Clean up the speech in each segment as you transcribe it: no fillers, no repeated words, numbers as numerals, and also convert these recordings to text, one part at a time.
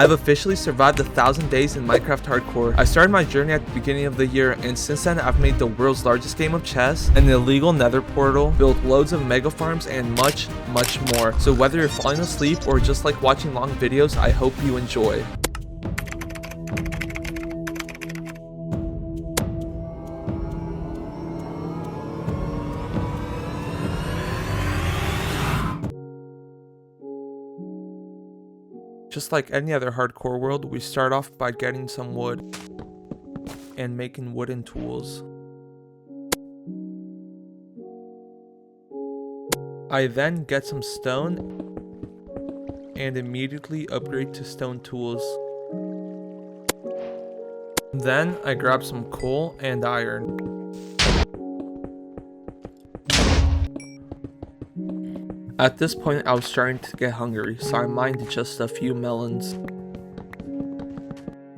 I've officially survived 1,000 days in Minecraft Hardcore. I started my journey at the beginning of the year, and since then I've made the world's largest game of chess, an illegal nether portal, built loads of mega farms, and much more. So whether you're falling asleep or just like watching long videos, I hope you enjoy. Just like any other hardcore world, we start off by getting some wood and making wooden tools. I then get some stone and immediately upgrade to stone tools. Then I grab some coal and iron. At this point I was starting to get hungry, so I mined just a few melons.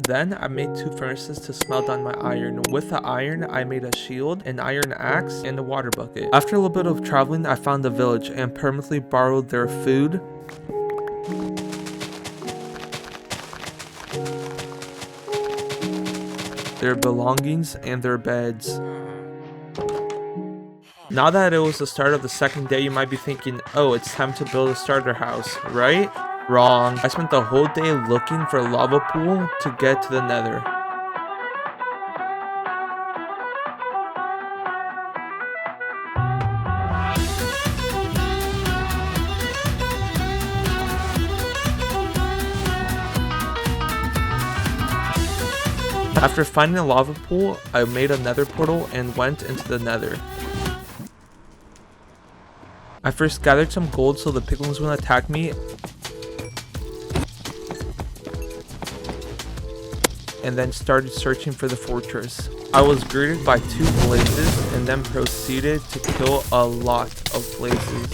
Then I made 2 furnaces to smelt down my iron. With the iron I made a shield, an iron axe, and a water bucket. After a little bit of traveling I found a village and permanently borrowed their food, their belongings, and their beds. Now that it was the start of the second day, you might be thinking, oh, it's time to build a starter house, right? Wrong. I spent the whole day looking for a lava pool to get to the nether. After finding a lava pool, I made a nether portal and went into the nether. I first gathered some gold so the piglins wouldn't attack me, and then started searching for the fortress. I was greeted by 2 blazes and then proceeded to kill a lot of blazes.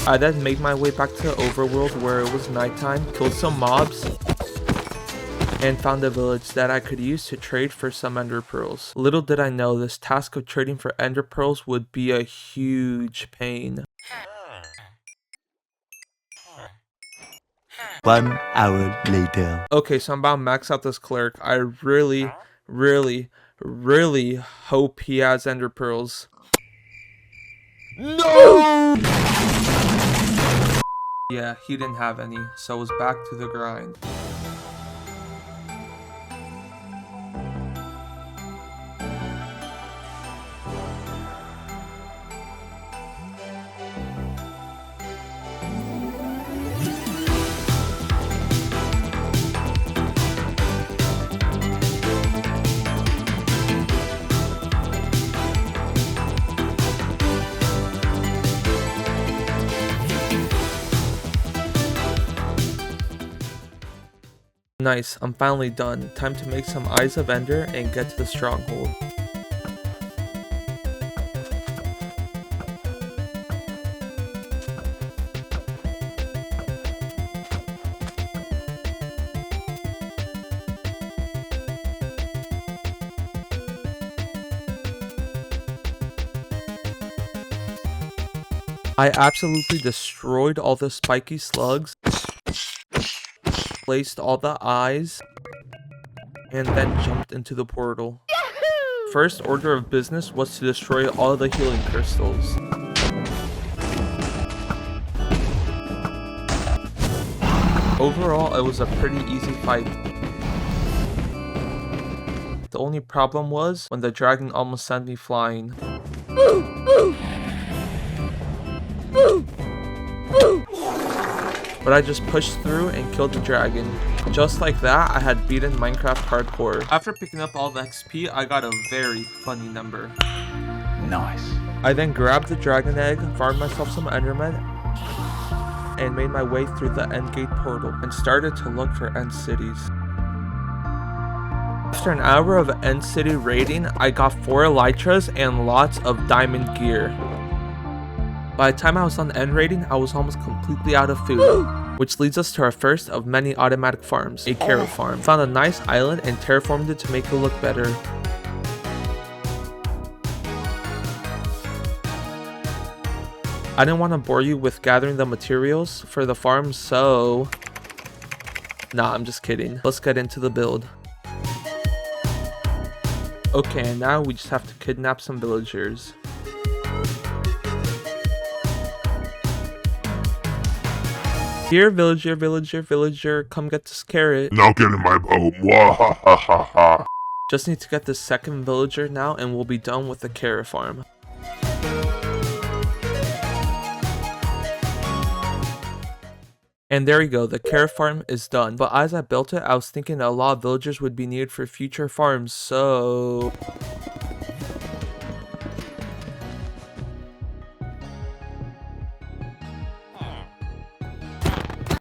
I then made my way back to the overworld where it was nighttime, killed some mobs, and found a village that I could use to trade for some ender pearls. Little did I know this task of trading for ender pearls would be a huge pain. 1 hour later. Okay, so I'm about to max out this cleric. I really hope he has ender pearls. No! Yeah, he didn't have any, so it was back to the grind. Nice, I'm finally done. Time to make some Eyes of Ender and get to the stronghold. I absolutely destroyed all the spiky slugs, placed all the eyes, and then jumped into the portal. Yahoo! First order of business was to destroy all the healing crystals. Overall, it was a pretty easy fight. The only problem was when the dragon almost sent me flying. But I just pushed through and killed the dragon. Just like that, I had beaten Minecraft Hardcore. After picking up all the XP, I got a very funny number. Nice. I then grabbed the dragon egg, farmed myself some endermen, and made my way through the end gate portal and started to look for end cities. After an hour of end city raiding, I got 4 elytras and lots of diamond gear. By the time I was on end raiding, I was almost completely out of food. which leads us to our first of many automatic farms, a carrot farm. Found a nice island and terraformed it to make it look better. I didn't want to bore you with gathering the materials for the farm, so... Nah, I'm just kidding. Let's get into the build. Okay, and now we just have to kidnap some villagers. Here, villager, villager, villager, come get this carrot. Now get in my boat. Mwahahaha. Just need to get this second villager now and we'll be done with the carrot farm. And there you go, the carrot farm is done. But as I built it, I was thinking that a lot of villagers would be needed for future farms, so...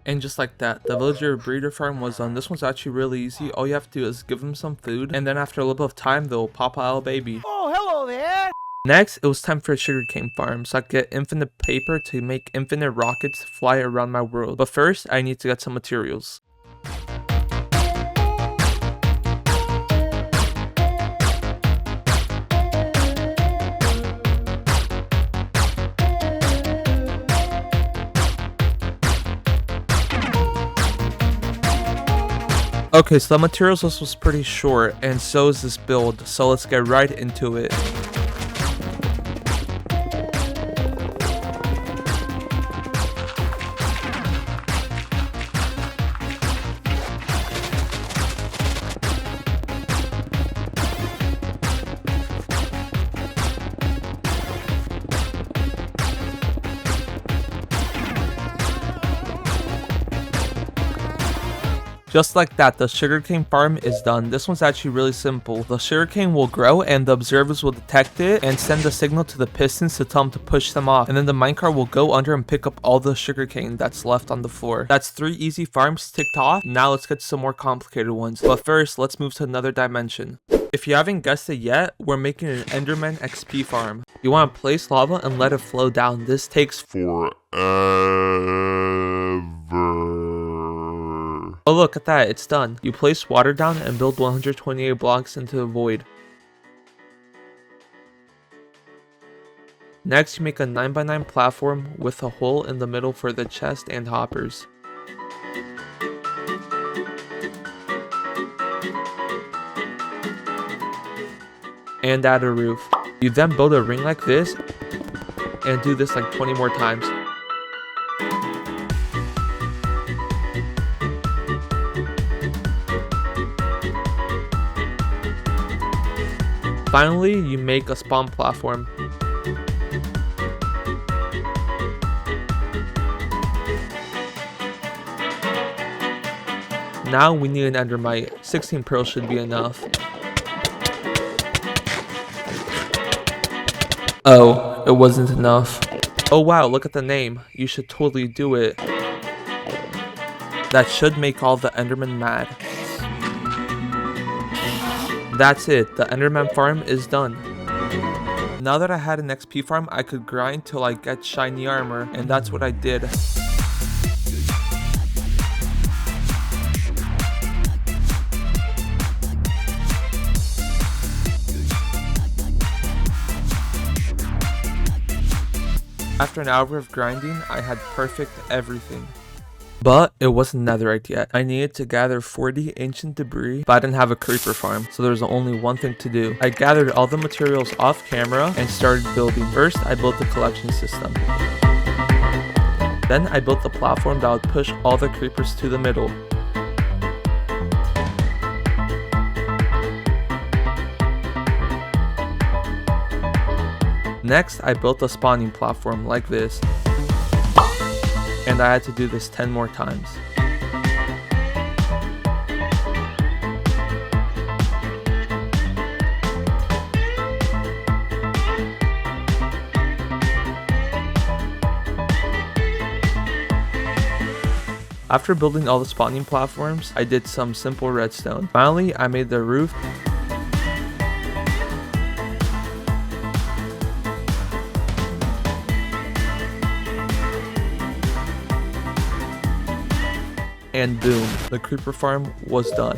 And just like that, the villager breeder farm was done. This one's actually really easy. All you have to do is give them some food, and then after a little bit of time, they'll pop out a baby. Oh, hello there! Next, it was time for a sugarcane farm, so I could get infinite paper to make infinite rockets to fly around my world. But first, I need to get some materials. Okay, so the materials list was pretty short, and so is this build, so let's get right into it. Just like that, the sugarcane farm is done. This one's actually really simple. The sugarcane will grow and the observers will detect it and send a signal to the pistons to tell them to push them off. And then the minecart will go under and pick up all the sugarcane that's left on the floor. That's 3 easy farms ticked off. Now let's get to some more complicated ones. But first, let's move to another dimension. If you haven't guessed it yet, we're making an Enderman XP farm. You want to place lava and let it flow down. This takes Forever. Oh, look at that, it's done. You place water down and build 128 blocks into the void. Next, you make a 9x9 platform with a hole in the middle for the chest and hoppers. And add a roof. You then build a ring like this and do this like 20 more times. Finally, you make a spawn platform. Now we need an endermite. 16 pearls should be enough. Oh, it wasn't enough. Oh wow, look at the name. You should totally do it. That should make all the endermen mad. That's it, the Enderman farm is done. Now that I had an XP farm, I could grind till I get shiny armor, and that's what I did. After an hour of grinding, I had perfect everything. But it wasn't netherite yet. I needed to gather 40 ancient debris, but I didn't have a creeper farm, so there was only one thing to do. I gathered all the materials off camera and started building. First, I built the collection system. Then I built the platform that would push all the creepers to the middle. Next, I built a spawning platform like this. And I had to do this 10 more times. After building all the spawning platforms, I did some simple redstone. Finally, I made the roof. and boom, the creeper farm was done.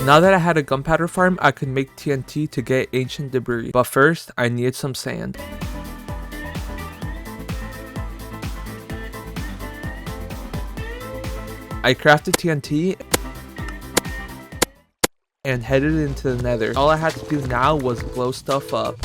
Now that I had a gunpowder farm, I could make TNT to get ancient debris, but first I needed some sand. I crafted TNT and headed into the nether. All I had to do now was blow stuff up.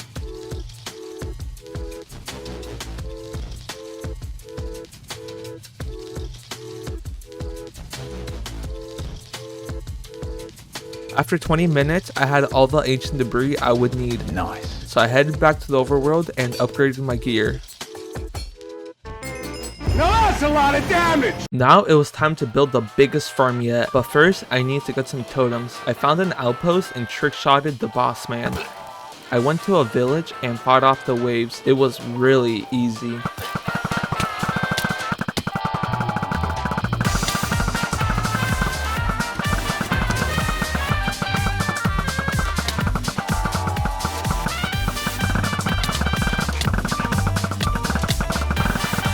After 20 minutes, I had all the ancient debris I would need. Nice. So I headed back to the overworld and upgraded my gear. Now that's a lot of damage! Now it was time to build the biggest farm yet, but first I need to get some totems. I found an outpost and trick-shotted the boss man. I went to a village and fought off the waves. It was really easy.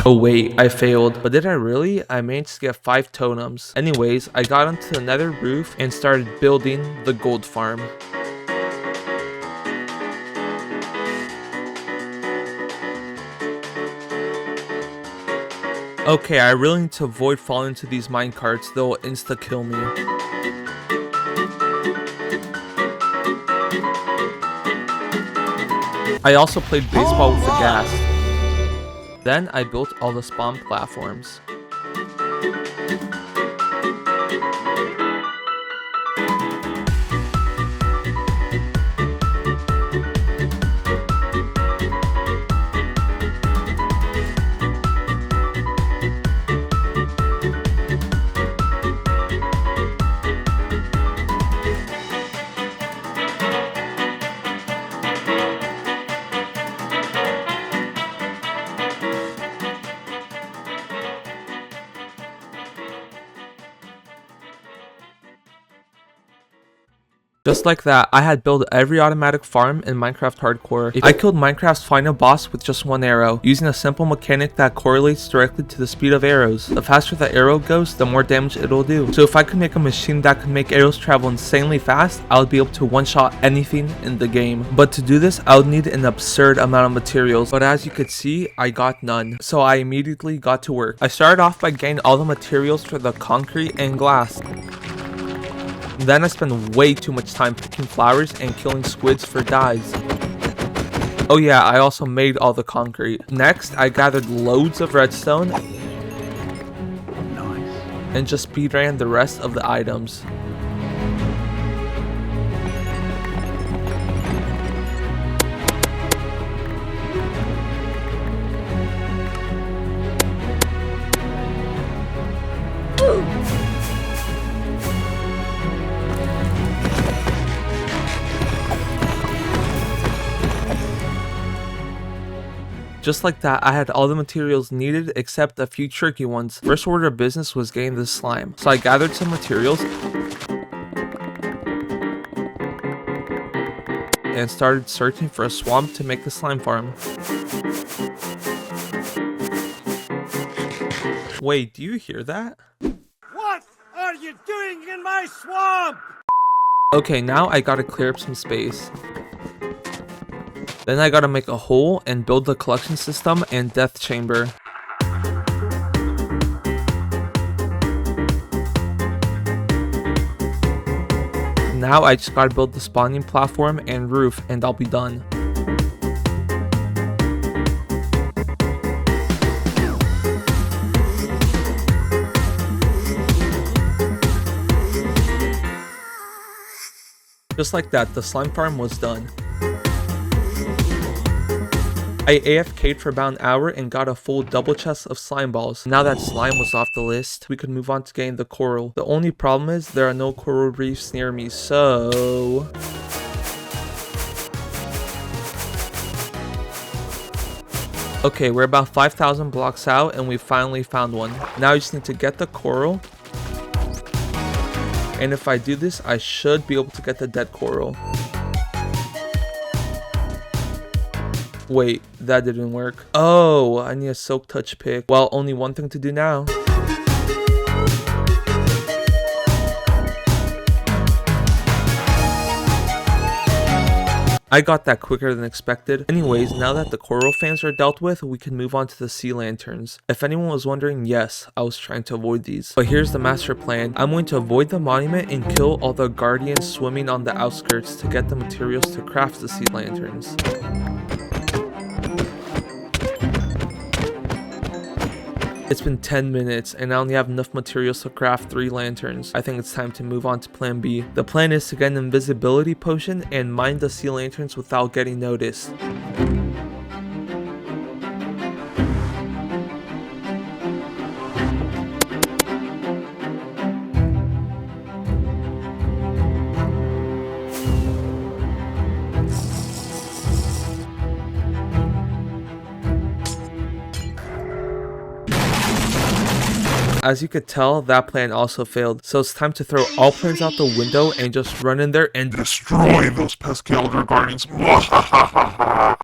Oh wait, I failed. But did I really? I managed to get 5 totems. Anyways, I got onto the nether roof and started building the gold farm. Okay, I really need to avoid falling into these minecarts, they'll insta-kill me. I also played baseball with the gas. Then I built all the spawn platforms. Just like that, I had built every automatic farm in Minecraft Hardcore. I killed Minecraft's final boss with just one arrow, using a simple mechanic that correlates directly to the speed of arrows. The faster the arrow goes, the more damage it'll do. So if I could make a machine that could make arrows travel insanely fast, I would be able to one-shot anything in the game. But to do this, I would need an absurd amount of materials, but as you could see, I got none. So I immediately got to work. I started off by getting all the materials for the concrete and glass. Then I spent way too much time picking flowers and killing squids for dyes. Oh yeah, I also made all the concrete. Next, I gathered loads of redstone. Nice. And just speedran the rest of the items. Just like that, I had all the materials needed except a few tricky ones. First order of business was getting this slime. So I gathered some materials and started searching for a swamp to make the slime farm. Wait, do you hear that? What are you doing in my swamp? Okay, now I gotta clear up some space. Then I gotta make a hole and build the collection system and death chamber. Now I just gotta build the spawning platform and roof and I'll be done. Just like that, the slime farm was done. I AFK'd for about an hour and got a full double chest of slime balls. Now that slime was off the list, we could move on to getting the coral. The only problem is there are no coral reefs near me, so... Okay, we're about 5,000 blocks out and we finally found one. Now I just need to get the coral. And if I do this, I should be able to get the dead coral. Wait, that didn't work. Oh, I need a silk touch pick. Well, only one thing to do now. I got that quicker than expected. Anyways, now that the coral fans are dealt with, we can move on to the sea lanterns. If anyone was wondering, yes, I was trying to avoid these. But here's the master plan. I'm going to avoid the monument and kill all the guardians swimming on the outskirts to get the materials to craft the sea lanterns. It's been 10 minutes and I only have enough materials to craft 3 lanterns. I think it's time to move on to plan B. The plan is to get an invisibility potion and mine the sea lanterns without getting noticed. As you could tell, that plan also failed, so it's time to throw all plans out the window and just run in there and Destroy those pesky elder guardians. Mwahahaha.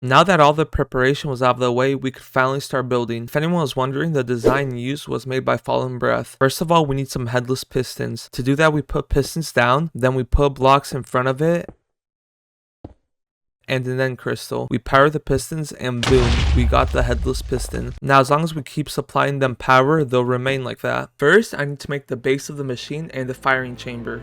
Now that all the preparation was out of the way, we could finally start building. If anyone was wondering, the design used was made by Fallen Breath. First of all, we need some headless pistons. To do that, we put pistons down, then we put blocks in front of it, and an end crystal. We power the pistons and boom, we got the headless piston. Now as long as we keep supplying them power, they'll remain like that. First, I need to make the base of the machine and the firing chamber.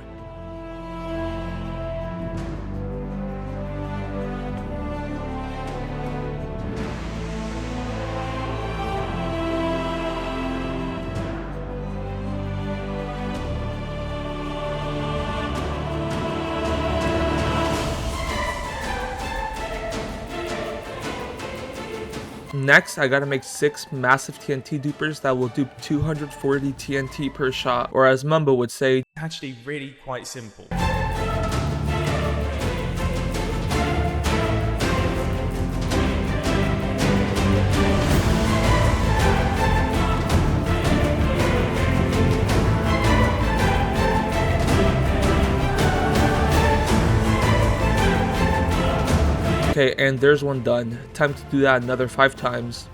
Next, I gotta make 6 massive TNT dupers that will dupe 240 TNT per shot, or as Mumbo would say, actually really quite simple. okay, and there's one done. Time to do that another 5 times.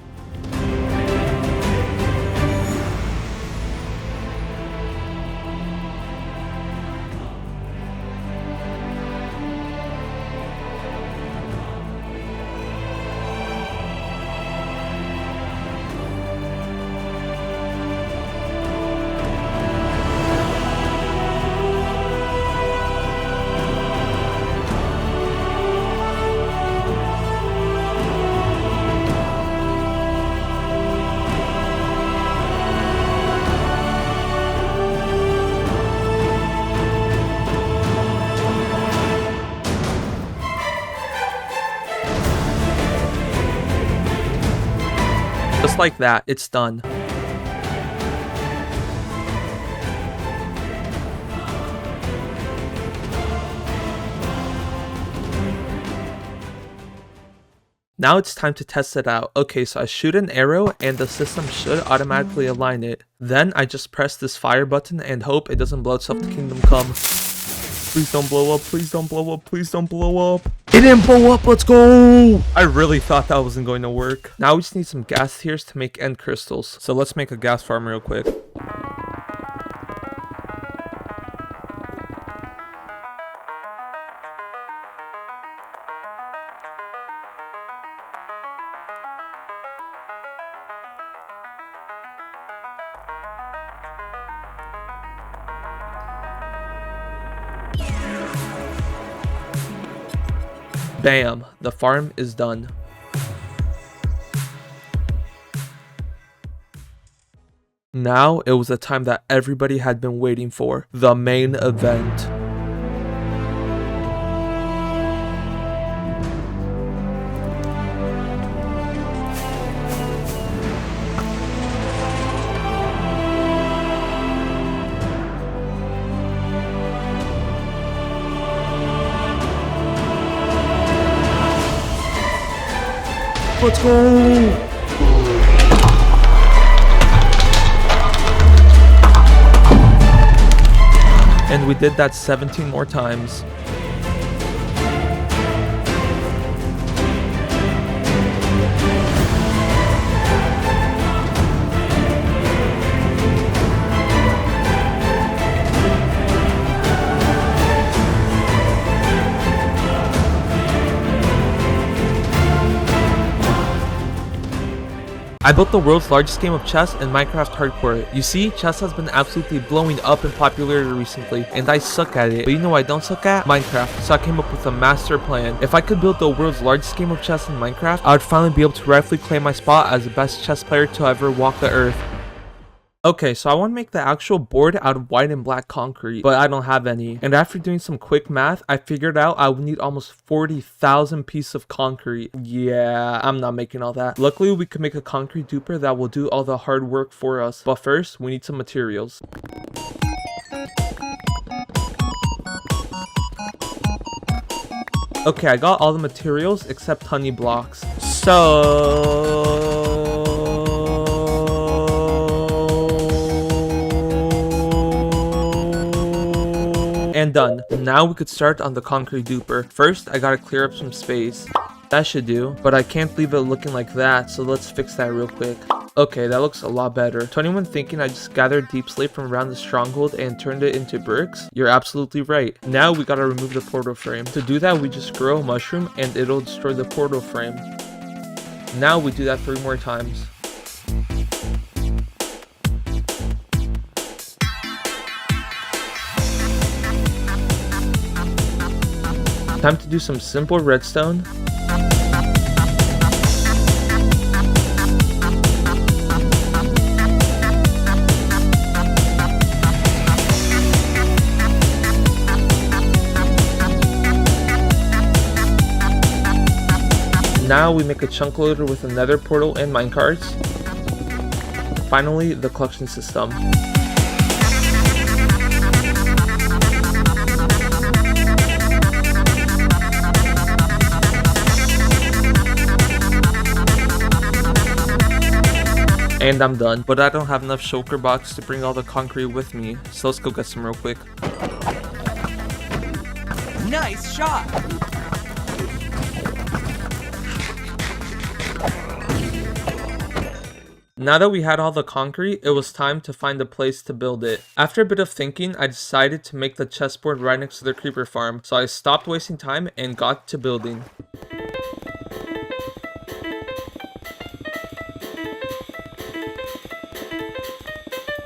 Just like that, it's done. Now it's time to test it out. Okay, so I shoot an arrow and the system should automatically align it. Then I just press this fire button and hope it doesn't blow itself to Kingdom Come. Please don't blow up, please don't blow up, please don't blow up. It didn't blow up, let's go! I really thought that wasn't going to work. Now we just need some gas tiers to make end crystals. So let's make a gas farm real quick. Bam, the farm is done. Now it was the time that everybody had been waiting for, the main event. Let's go! And we did that 17 more times. I built the world's largest game of chess in Minecraft Hardcore. You see, chess has been absolutely blowing up in popularity recently, and I suck at it. But you know what I don't suck at? Minecraft. So I came up with a master plan. If I could build the world's largest game of chess in Minecraft, I would finally be able to rightfully claim my spot as the best chess player to ever walk the earth. Okay, so I want to make the actual board out of white and black concrete, but I don't have any. And after doing some quick math, I figured out I would need almost 40,000 pieces of concrete. Yeah, I'm not making all that. Luckily, we could make a concrete duper that will do all the hard work for us. But first, we need some materials. Okay, I got all the materials except honey blocks. And done. Now we could start on the concrete duper. First, I gotta clear up some space. That should do, but I can't leave it looking like that, so let's fix that real quick. Okay, that looks a lot better. To anyone thinking I just gathered deep slate from around the stronghold and turned it into bricks, you're absolutely right. Now we gotta remove the portal frame. To do that, we just grow a mushroom and it'll destroy the portal frame. Now we do that 3 more times. Time to do some simple redstone. Now we make a chunk loader with a nether portal and minecarts. Finally, the collection system. And I'm done, but I don't have enough shulker blocks to bring all the concrete with me, so let's go get some real quick. Nice shot! Now that we had all the concrete, it was time to find a place to build it. After a bit of thinking, I decided to make the chessboard right next to the creeper farm, so I stopped wasting time and got to building.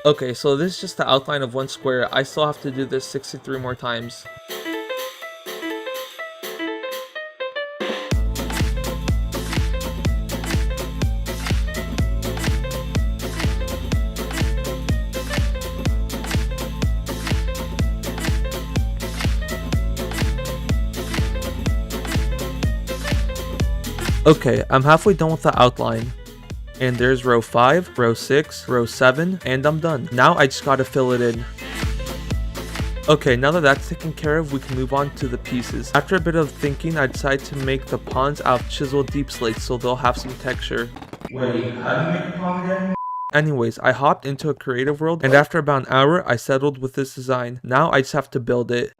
Okay, so this is just the outline of 1 square. I still have to do this 63 more times. Okay, I'm halfway done with the outline. And there's row 5, row 6, row 7, and I'm done. Now I just gotta fill it in. Okay, now that that's taken care of, we can move on to the pieces. After a bit of thinking, I decided to make the pawns out of chiseled deep slate so they'll have some texture. Wait, how do you make a pawn again? Anyways, I hopped into a creative world, and after about an hour, I settled with this design. Now I just have to build it.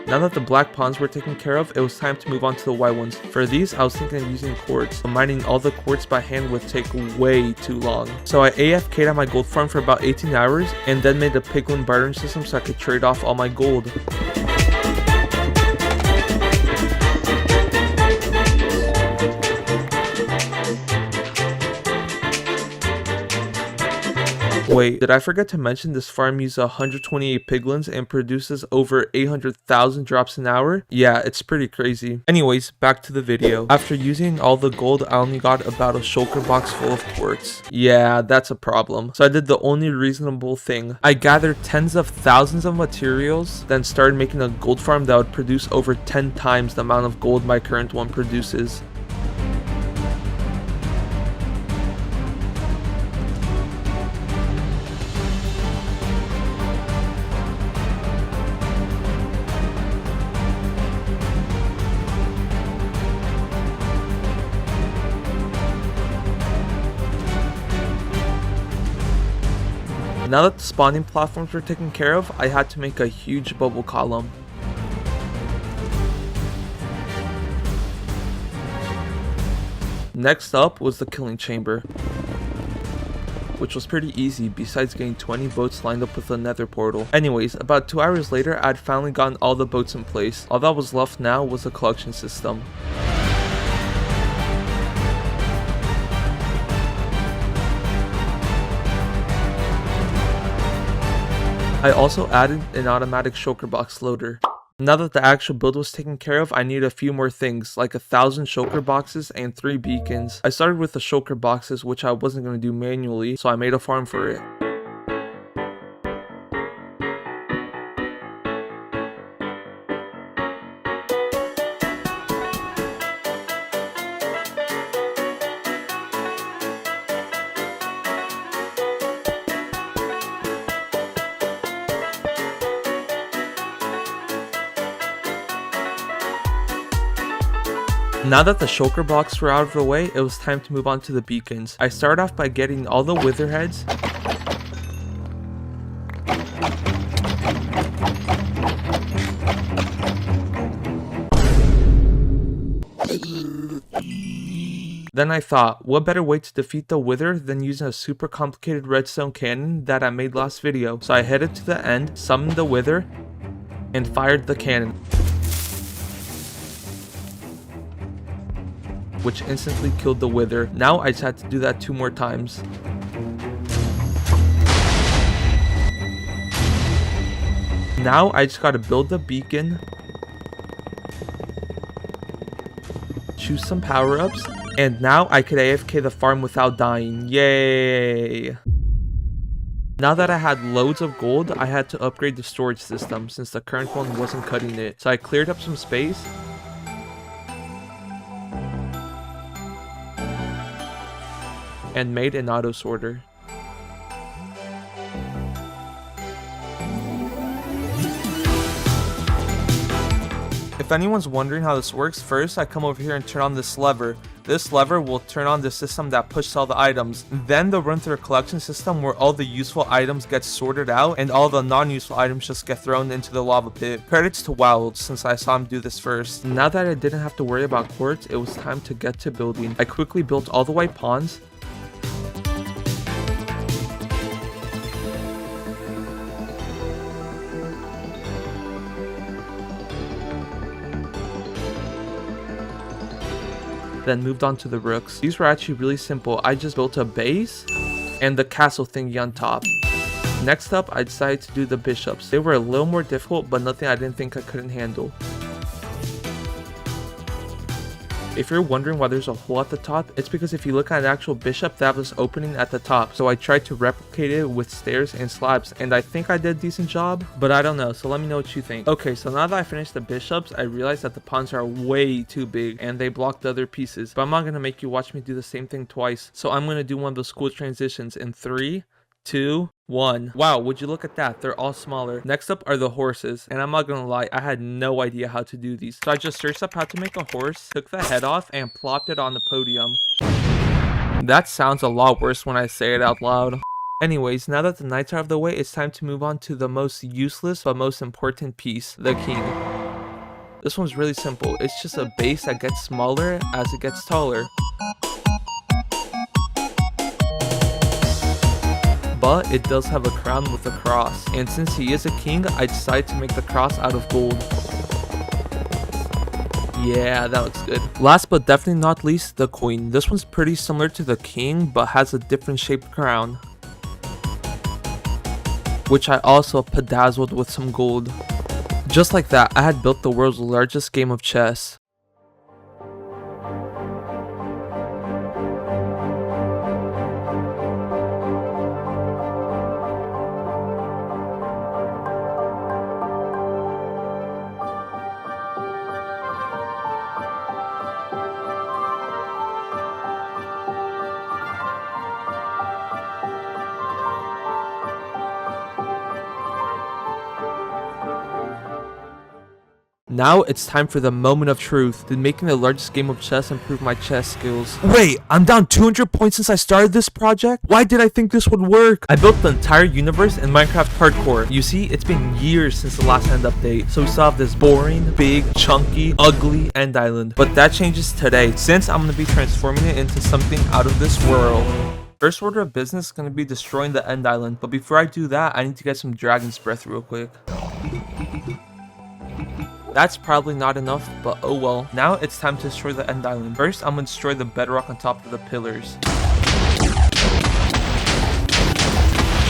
Now that the black pawns were taken care of, it was time to move on to the white ones. For these, I was thinking of using quartz, but mining all the quartz by hand would take way too long. So I AFK'd at my gold farm for about 18 hours, and then made a piglin bartering system so I could trade off all my gold. Wait, did I forget to mention this farm uses 128 piglins and produces over 800,000 drops an hour? Yeah, it's pretty crazy. Anyways, back to the video. After using all the gold, I only got about a shulker box full of quartz. Yeah, that's a problem. So I did the only reasonable thing. I gathered tens of thousands of materials, then started making a gold farm that would produce over 10 times the amount of gold my current one produces. Now that the spawning platforms were taken care of, I had to make a huge bubble column. Next up was the killing chamber, which was pretty easy besides getting 20 boats lined up with the nether portal. Anyways, about 2 hours later, I had finally gotten all the boats in place. All that was left now was the collection system. I also added an automatic shulker box loader. Now that the actual build was taken care of, I needed a few more things, like 1,000 shulker boxes and 3 beacons. I started with the shulker boxes, which I wasn't going to do manually, so I made a farm for it. Now that the shulker blocks were out of the way, it was time to move on to the beacons. I started off by getting all the wither heads, then I thought, what better way to defeat the wither than using a super complicated redstone cannon that I made last video. So I headed to the end, summoned the wither, and fired the cannon, which instantly killed the wither. Now I just had to do that 2 more times. Now I just gotta build the beacon, choose some power-ups, and now I could AFK the farm without dying. Yay! Now that I had loads of gold, I had to upgrade the storage system since the current one wasn't cutting it. So I cleared up some space, and made an auto sorter. If anyone's wondering how this works, first I come over here and turn on this lever. This lever will turn on the system that pushes all the items. Then they'll run through a collection system where all the useful items get sorted out and all the non-useful items just get thrown into the lava pit. Credits to Wild since I saw him do this first. Now that I didn't have to worry about quartz, it was time to get to building. I quickly built all the white pawns, then moved on to the rooks. These were actually really simple. I just built a base and the castle thingy on top. Next up, I decided to do the bishops. They were a little more difficult, but nothing I didn't think I couldn't handle. If you're wondering why there's a hole at the top, it's because if you look at an actual bishop, they have this opening at the top. So I tried to replicate it with stairs and slabs, and I think I did a decent job, but I don't know, so let me know what you think. Okay, so now that I finished the bishops, I realized that the pawns are way too big, and they block the other pieces. But I'm not gonna make you watch me do the same thing twice, so I'm gonna do one of those cool transitions in 3, 2, 1. Wow, would you look at that? They're all smaller. Next up are the horses, and I'm not gonna lie, I had no idea how to do these. So I just searched up how to make a horse, took the head off, and plopped it on the podium. That sounds a lot worse when I say it out loud. Anyways, now that the knights are out of the way, it's time to move on to the most useless but most important piece, the king. This one's really simple. It's just a base that gets smaller as it gets taller. But it does have a crown with a cross, and since he is a king, I decided to make the cross out of gold. Yeah, that looks good. Last but definitely not least, the queen. This one's pretty similar to the king, but has a different shaped crown, which I also bedazzled with some gold. Just like that, I had built the world's largest game of chess. Now it's time for the moment of truth. Did making the largest game of chess improve my chess skills? Wait, I'm down 200 points since I started this project? Why did I think this would work? I built the entire universe in Minecraft Hardcore. You see, it's been years since the last end update, so we still have this boring, big, chunky, ugly end island. But that changes today, since I'm going to be transforming it into something out of this world. First order of business is going to be destroying the end island, but before I do that, I need to get some dragon's breath real quick. That's probably not enough, but oh well. Now it's time to destroy the end island. First, I'm going to destroy the bedrock on top of the pillars.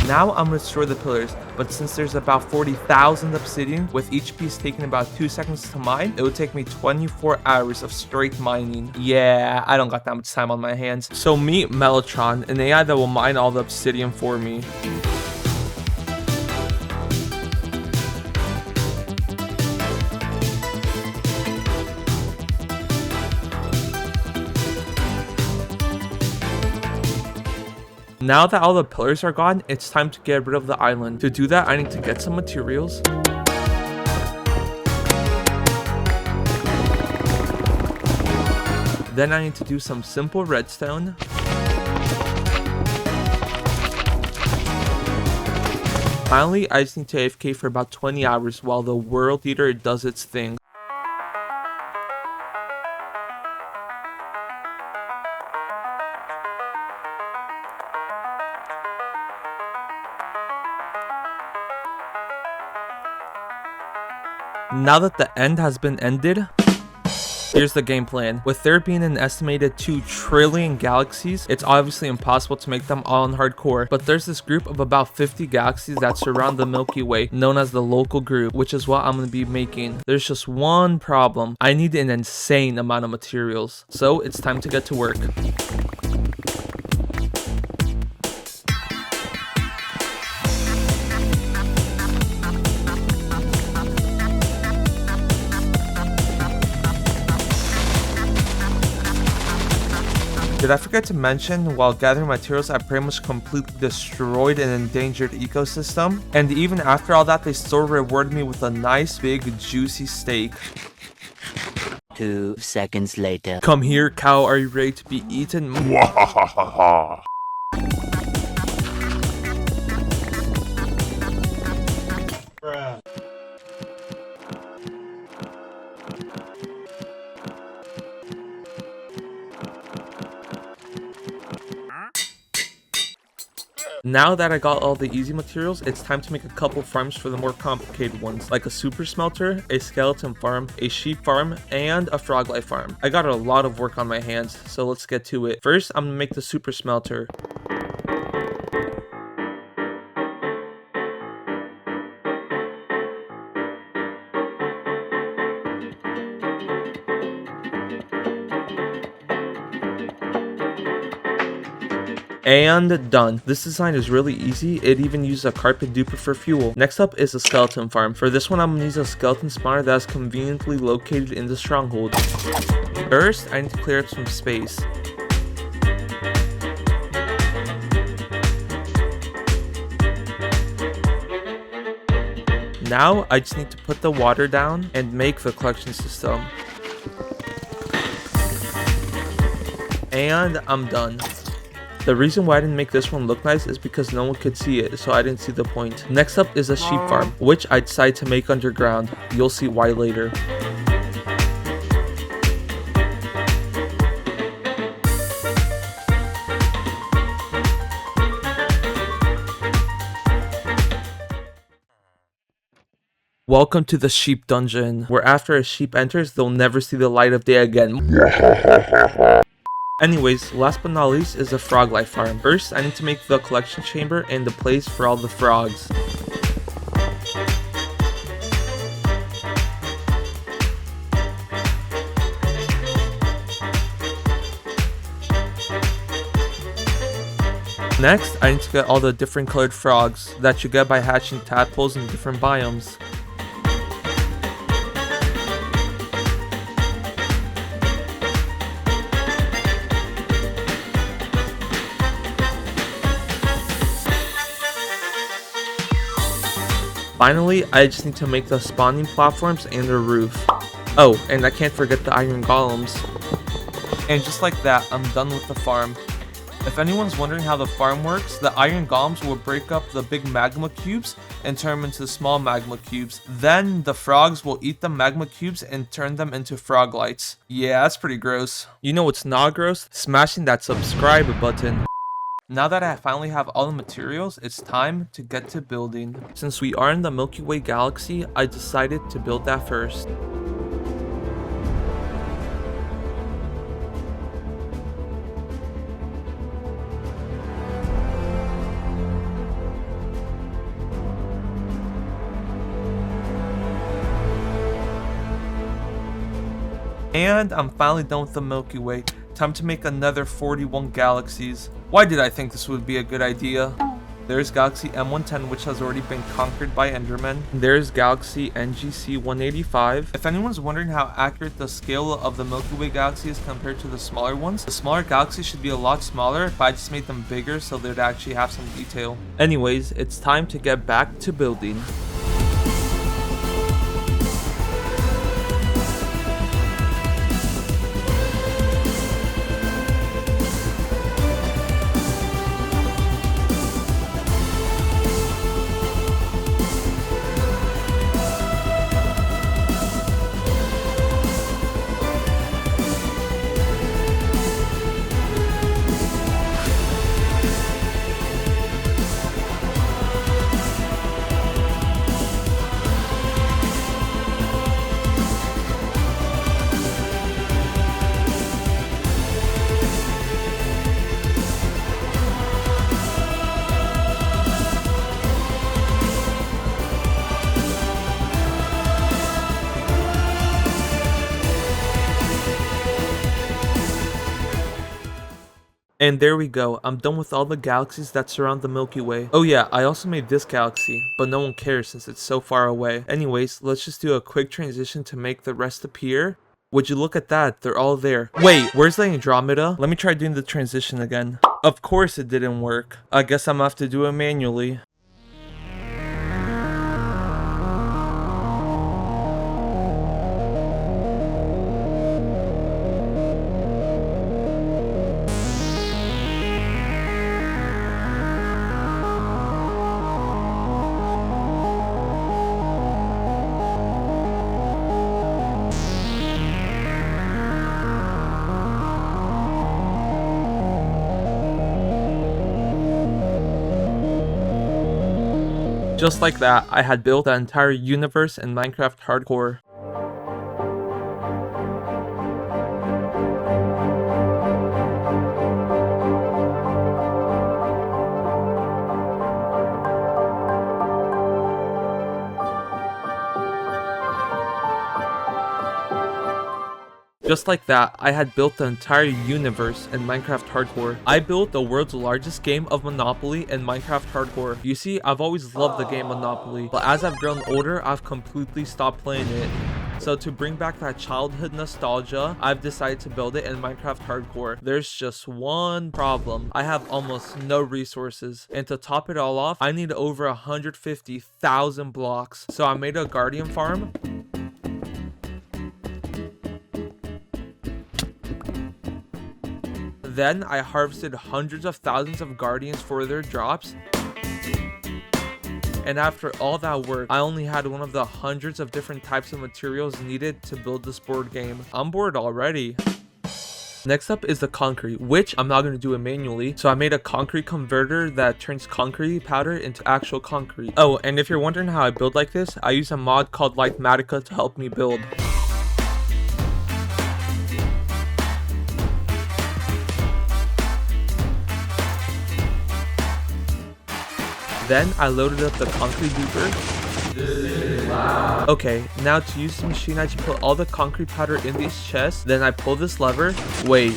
Now I'm going to destroy the pillars, but since there's about 40,000 obsidian, with each piece taking about 2 seconds to mine, it would take me 24 hours of straight mining. Yeah, I don't got that much time on my hands. So meet Mellotron, an AI that will mine all the obsidian for me. Now that all the pillars are gone, it's time to get rid of the island. To do that, I need to get some materials. Then I need to do some simple redstone. Finally, I just need to AFK for about 20 hours while the World Eater does its thing. Now that the end has been ended, here's the game plan. With there being an estimated 2 trillion galaxies, it's obviously impossible to make them all in hardcore, but there's this group of about 50 galaxies that surround the Milky Way, known as the local group, which is what I'm going to be making. There's just one problem. I need an insane amount of materials, so it's time to get to work. Did I forget to mention, while gathering materials, I pretty much completely destroyed an endangered ecosystem? And even after all that, they still rewarded me with a nice big juicy steak. 2 seconds later. Come here, cow, are you ready to be eaten? Wahahaha. Now that I got all the easy materials, it's time to make a couple farms for the more complicated ones, like a super smelter, a skeleton farm, a sheep farm, and a frog life farm. I got a lot of work on my hands, so let's get to it. First, I'm gonna make the super smelter. And done. This design is really easy. It even uses a carpet duper for fuel. Next up is a skeleton farm. For this one, I'm gonna use a skeleton spawner that is conveniently located in the stronghold. First, I need to clear up some space. Now, I just need to put the water down and make the collection system. And I'm done. The reason why I didn't make this one look nice is because no one could see it, so I didn't see the point. Next up is a sheep farm, which I decided to make underground. You'll see why later. Welcome to the sheep dungeon, where after a sheep enters, they'll never see the light of day again. Anyways, last but not least is the frog life farm. First, I need to make the collection chamber and the place for all the frogs. Next, I need to get all the different colored frogs that you get by hatching tadpoles in different biomes. Finally, I just need to make the spawning platforms and the roof. Oh, and I can't forget the iron golems. And just like that, I'm done with the farm. If anyone's wondering how the farm works, the iron golems will break up the big magma cubes and turn them into small magma cubes. Then the frogs will eat the magma cubes and turn them into frog lights. Yeah, that's pretty gross. You know what's not gross? Smashing that subscribe button. Now that I finally have all the materials, it's time to get to building. Since we are in the Milky Way galaxy, I decided to build that first. And I'm finally done with the Milky Way. Time to make another 41 galaxies. Why did I think this would be a good idea? There's Galaxy M110, which has already been conquered by Endermen. There's Galaxy NGC 185. If anyone's wondering how accurate the scale of the Milky Way galaxy is compared to the smaller ones, the smaller galaxies should be a lot smaller if I just made them bigger so they'd actually have some detail. Anyways, it's time to get back to building. And there we go, I'm done with all the galaxies that surround the Milky Way. Oh yeah, I also made this galaxy, but no one cares since it's so far away. Anyways, let's just do a quick transition to make the rest appear. Would you look at that, they're all there. Wait, where's the Andromeda? Let me try doing the transition again. Of course it didn't work. I guess I'm gonna have to do it manually. Just like that, I had built the entire universe in Minecraft Hardcore. Just like that, I had built the entire universe in Minecraft Hardcore. I built the world's largest game of Monopoly in Minecraft Hardcore. You see, I've always loved the game Monopoly, but as I've grown older, I've completely stopped playing it. So to bring back that childhood nostalgia, I've decided to build it in Minecraft Hardcore. There's just one problem. I have almost no resources, and to top it all off, I need over 150,000 blocks. So I made a guardian farm. Then I harvested hundreds of thousands of guardians for their drops. And after all that work, I only had one of the hundreds of different types of materials needed to build this board game. I'm bored already. Next up is the concrete, which I'm not going to do it manually. So I made a concrete converter that turns concrete powder into actual concrete. Oh, and if you're wondering how I build like this, I use a mod called Litematica to help me build. Then I loaded up the concrete duper. This thing is loud. Okay, now to use the machine, I just put all the concrete powder in these chests. Then I pull this lever. Wait.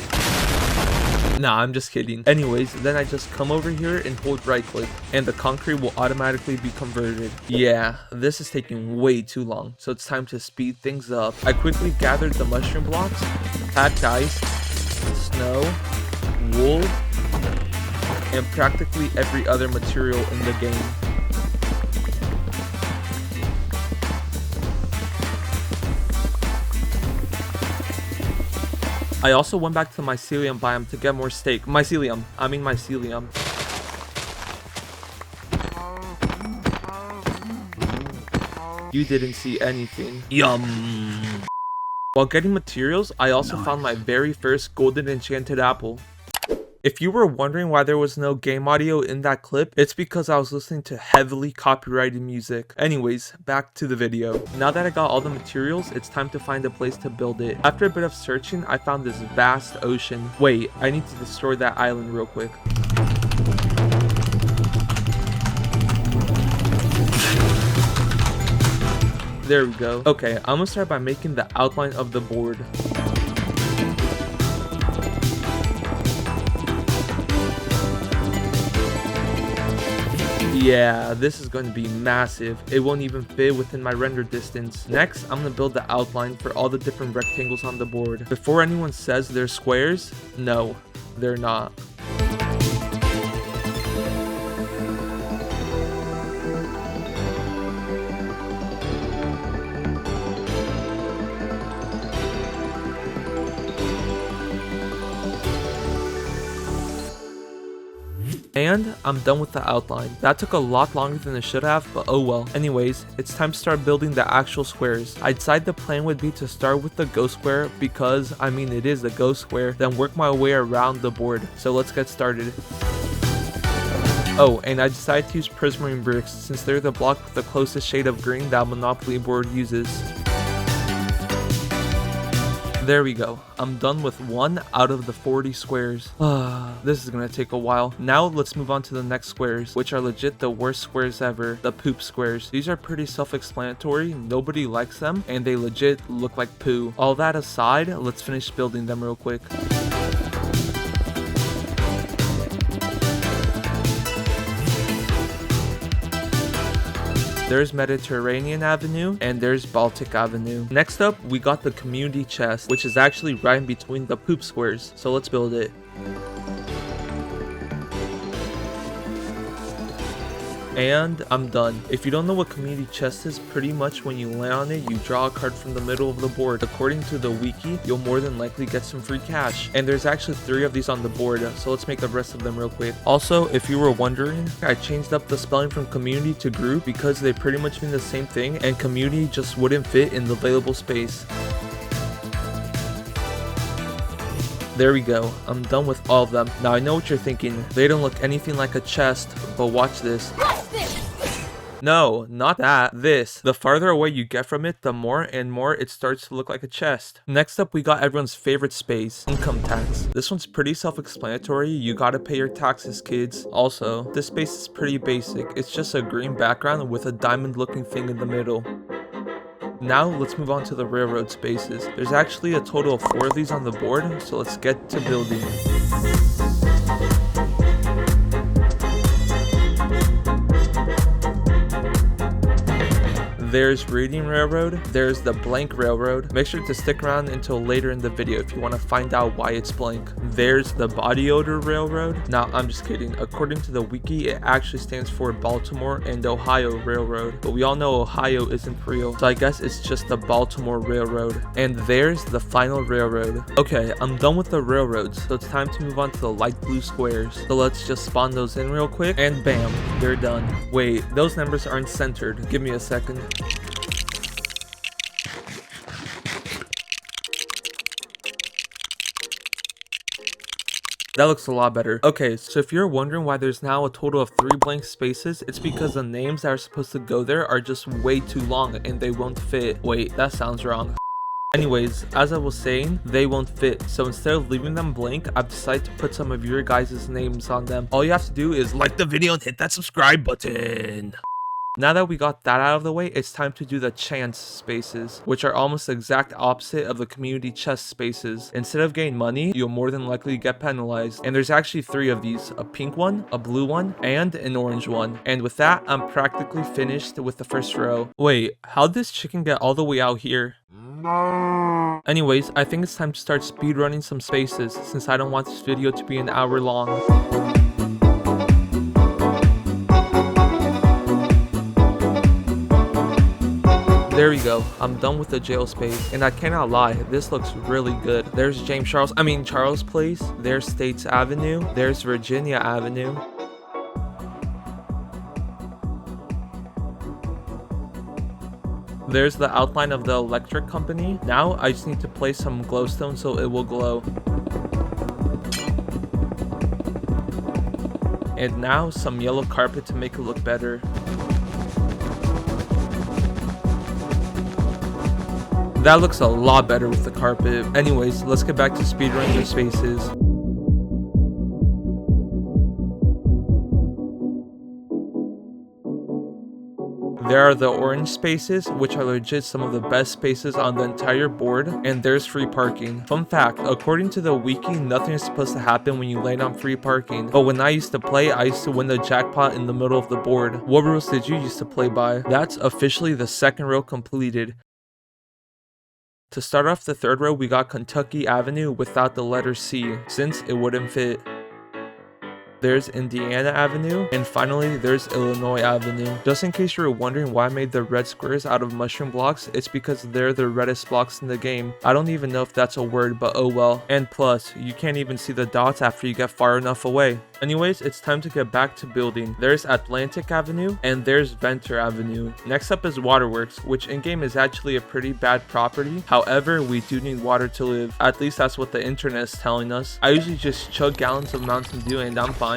Nah, I'm just kidding. Anyways, then I just come over here and hold right click, and the concrete will automatically be converted. Yeah, this is taking way too long, so it's time to speed things up. I quickly gathered the mushroom blocks, packed ice, snow, wool, and practically every other material in the game. I also went back to the mycelium biome to get more steak. Mycelium. You didn't see anything. Yum. While getting materials, I also found my very first golden enchanted apple. If you were wondering why there was no game audio in that clip, it's because I was listening to heavily copyrighted music. Anyways, back to the video. Now that I got all the materials, it's time to find a place to build it. After a bit of searching, I found this vast ocean. Wait, I need to destroy that island real quick. There we go. Okay, I'm gonna start by making the outline of the board. Yeah, this is going to be massive. It won't even fit within my render distance. Next, I'm gonna build the outline for all the different rectangles on the board. Before anyone says they're squares, no, they're not. And I'm done with the outline. That took a lot longer than it should have, but oh well. Anyways, it's time to start building the actual squares. I decided the plan would be to start with the ghost square because, I mean, it is a ghost square, then work my way around the board. So let's get started. Oh, and I decided to use prismarine bricks since they're the block with the closest shade of green that Monopoly board uses. There we go. I'm done with 1 out of the 40 squares. This is gonna take a while. Now let's move on to the next squares, which are legit the worst squares ever, the poop squares. These are pretty self-explanatory, nobody likes them, and they legit look like poo. All that aside, let's finish building them real quick. There's Mediterranean Avenue, and there's Baltic Avenue. Next up, we got the community chest, which is actually right in between the poop squares. So let's build it. And I'm done. If you don't know what community chest is, pretty much when you land on it, you draw a card from the middle of the board. According to the wiki, you'll more than likely get some free cash. And there's actually 3 of these on the board, so let's make the rest of them real quick. Also, if you were wondering, I changed up the spelling from community to group because they pretty much mean the same thing, and community just wouldn't fit in the available space. There we go. I'm done with all of them. Now I know what you're thinking. They don't look anything like a chest, but watch this. No, not that. This. The farther away you get from it, the more and more it starts to look like a chest. Next up, we got everyone's favorite space, income tax. This one's pretty self-explanatory. You gotta pay your taxes, kids. Also, this space is pretty basic. It's just a green background with a diamond-looking thing in the middle. Now, let's move on to the railroad spaces. There's actually a total of 4 of these on the board, so let's get to building. There's Reading Railroad, there's the Blank Railroad. Make sure to stick around until later in the video if you want to find out why it's blank. There's the Body Odor Railroad. Now, I'm just kidding. According to the wiki, it actually stands for Baltimore and Ohio Railroad. But we all know Ohio isn't real, so I guess it's just the Baltimore Railroad. And there's the Final Railroad. Okay, I'm done with the railroads, so it's time to move on to the light blue squares. So let's just spawn those in real quick, and bam, they're done. Wait, those numbers aren't centered. Give me a second. That looks a lot better. Okay, so if you're wondering why there's now a total of 3 blank spaces, it's because the names that are supposed to go there are just way too long and they won't fit. Wait, that sounds wrong. Anyways, as I was saying, they won't fit, so instead of leaving them blank, I've decided to put some of your guys' names on them. All you have to do is like the video and hit that subscribe button. Now that we got that out of the way, it's time to do the chance spaces, which are almost the exact opposite of the community chest spaces. Instead of getting money, you'll more than likely get penalized. And there's actually 3 of these, a pink one, a blue one, and an orange one. And with that, I'm practically finished with the first row. Wait, how'd this chicken get all the way out here? No. Anyways, I think it's time to start speedrunning some spaces, since I don't want this video to be an hour long. There There we go. I'm done with the jail space. And I cannot lie, this looks really good. There's Charles Place. There's States Avenue. There's Virginia Avenue. There's the outline of the electric company. Now I just need to place some glowstone so it will glow. And now some yellow carpet to make it look better. That looks a lot better with the carpet. Anyways, let's get back to speedrunning the spaces. There are the orange spaces, which are legit some of the best spaces on the entire board, and there's free parking. Fun fact, according to the wiki, nothing is supposed to happen when you land on free parking. But when I used to play, I used to win the jackpot in the middle of the board. What rules did you used to play by? That's officially the second row completed. To start off the third row, we got Kentucky Avenue without the letter C, since it wouldn't fit. There's Indiana Avenue, and finally there's Illinois Avenue. Just in case you were wondering why I made the red squares out of mushroom blocks, it's because they're the reddest blocks in the game. I don't even know if that's a word, but oh well. And plus, you can't even see the dots after you get far enough away. Anyways, it's time to get back to building. There's Atlantic Avenue, and there's Venter Avenue. Next up is Waterworks, which in-game is actually a pretty bad property. However, we do need water to live. At least that's what the internet is telling us. I usually just chug gallons of Mountain Dew and I'm fine.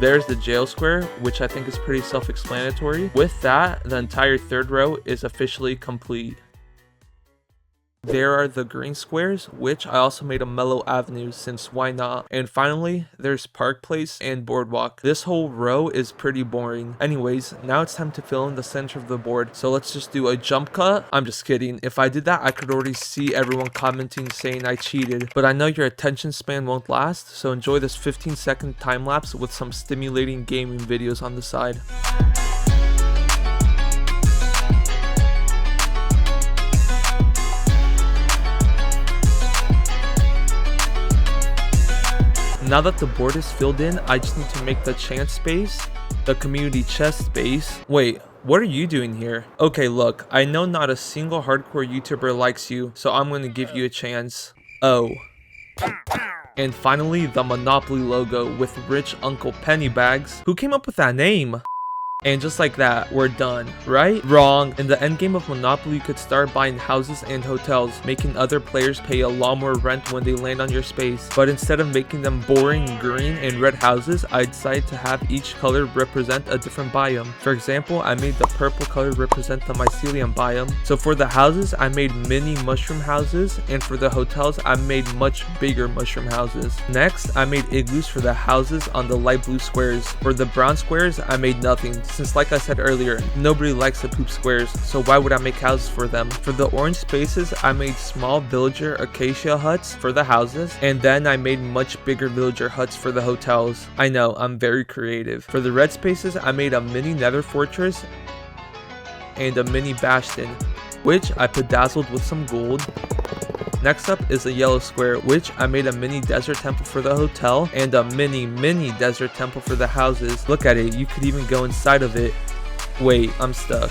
There's the jail square, which I think is pretty self-explanatory. With that, the entire third row is officially complete. There are the green squares, which I also made a Mello Avenue, since why not? And finally, there's Park Place and Boardwalk. This whole row is pretty boring. Anyways, now it's time to fill in the center of the board. So let's just do a jump cut. I'm just kidding. If I did that, I could already see everyone commenting saying I cheated. But I know your attention span won't last, so enjoy this 15-second time lapse with some stimulating gaming videos on the side. Now that the board is filled in, I just need to make the chance space, the community chest space. Wait, what are you doing here? Okay, look, I know not a single hardcore YouTuber likes you, so I'm going to give you a chance. Oh. And finally, the Monopoly logo with rich Uncle Pennybags. Who came up with that name? And just like that, we're done, right? Wrong. In the endgame of Monopoly, you could start buying houses and hotels, making other players pay a lot more rent when they land on your space. But instead of making them boring green and red houses, I decided to have each color represent a different biome. For example, I made the purple color represent the mycelium biome. So for the houses, I made mini mushroom houses, and for the hotels, I made much bigger mushroom houses. Next, I made igloos for the houses on the light blue squares. For the brown squares, I made nothing, since like I said earlier, nobody likes the poop squares, so why would I make houses for them? For the orange spaces, I made small villager acacia huts for the houses, and then I made much bigger villager huts for the hotels. I know, I'm very creative. For the red spaces, I made a mini nether fortress and a mini bastion, which I bedazzled with some gold. Next up is a yellow square, which I made a mini desert temple for the hotel and a mini desert temple for the houses. Look at it, you could even go inside of it. Wait, I'm stuck.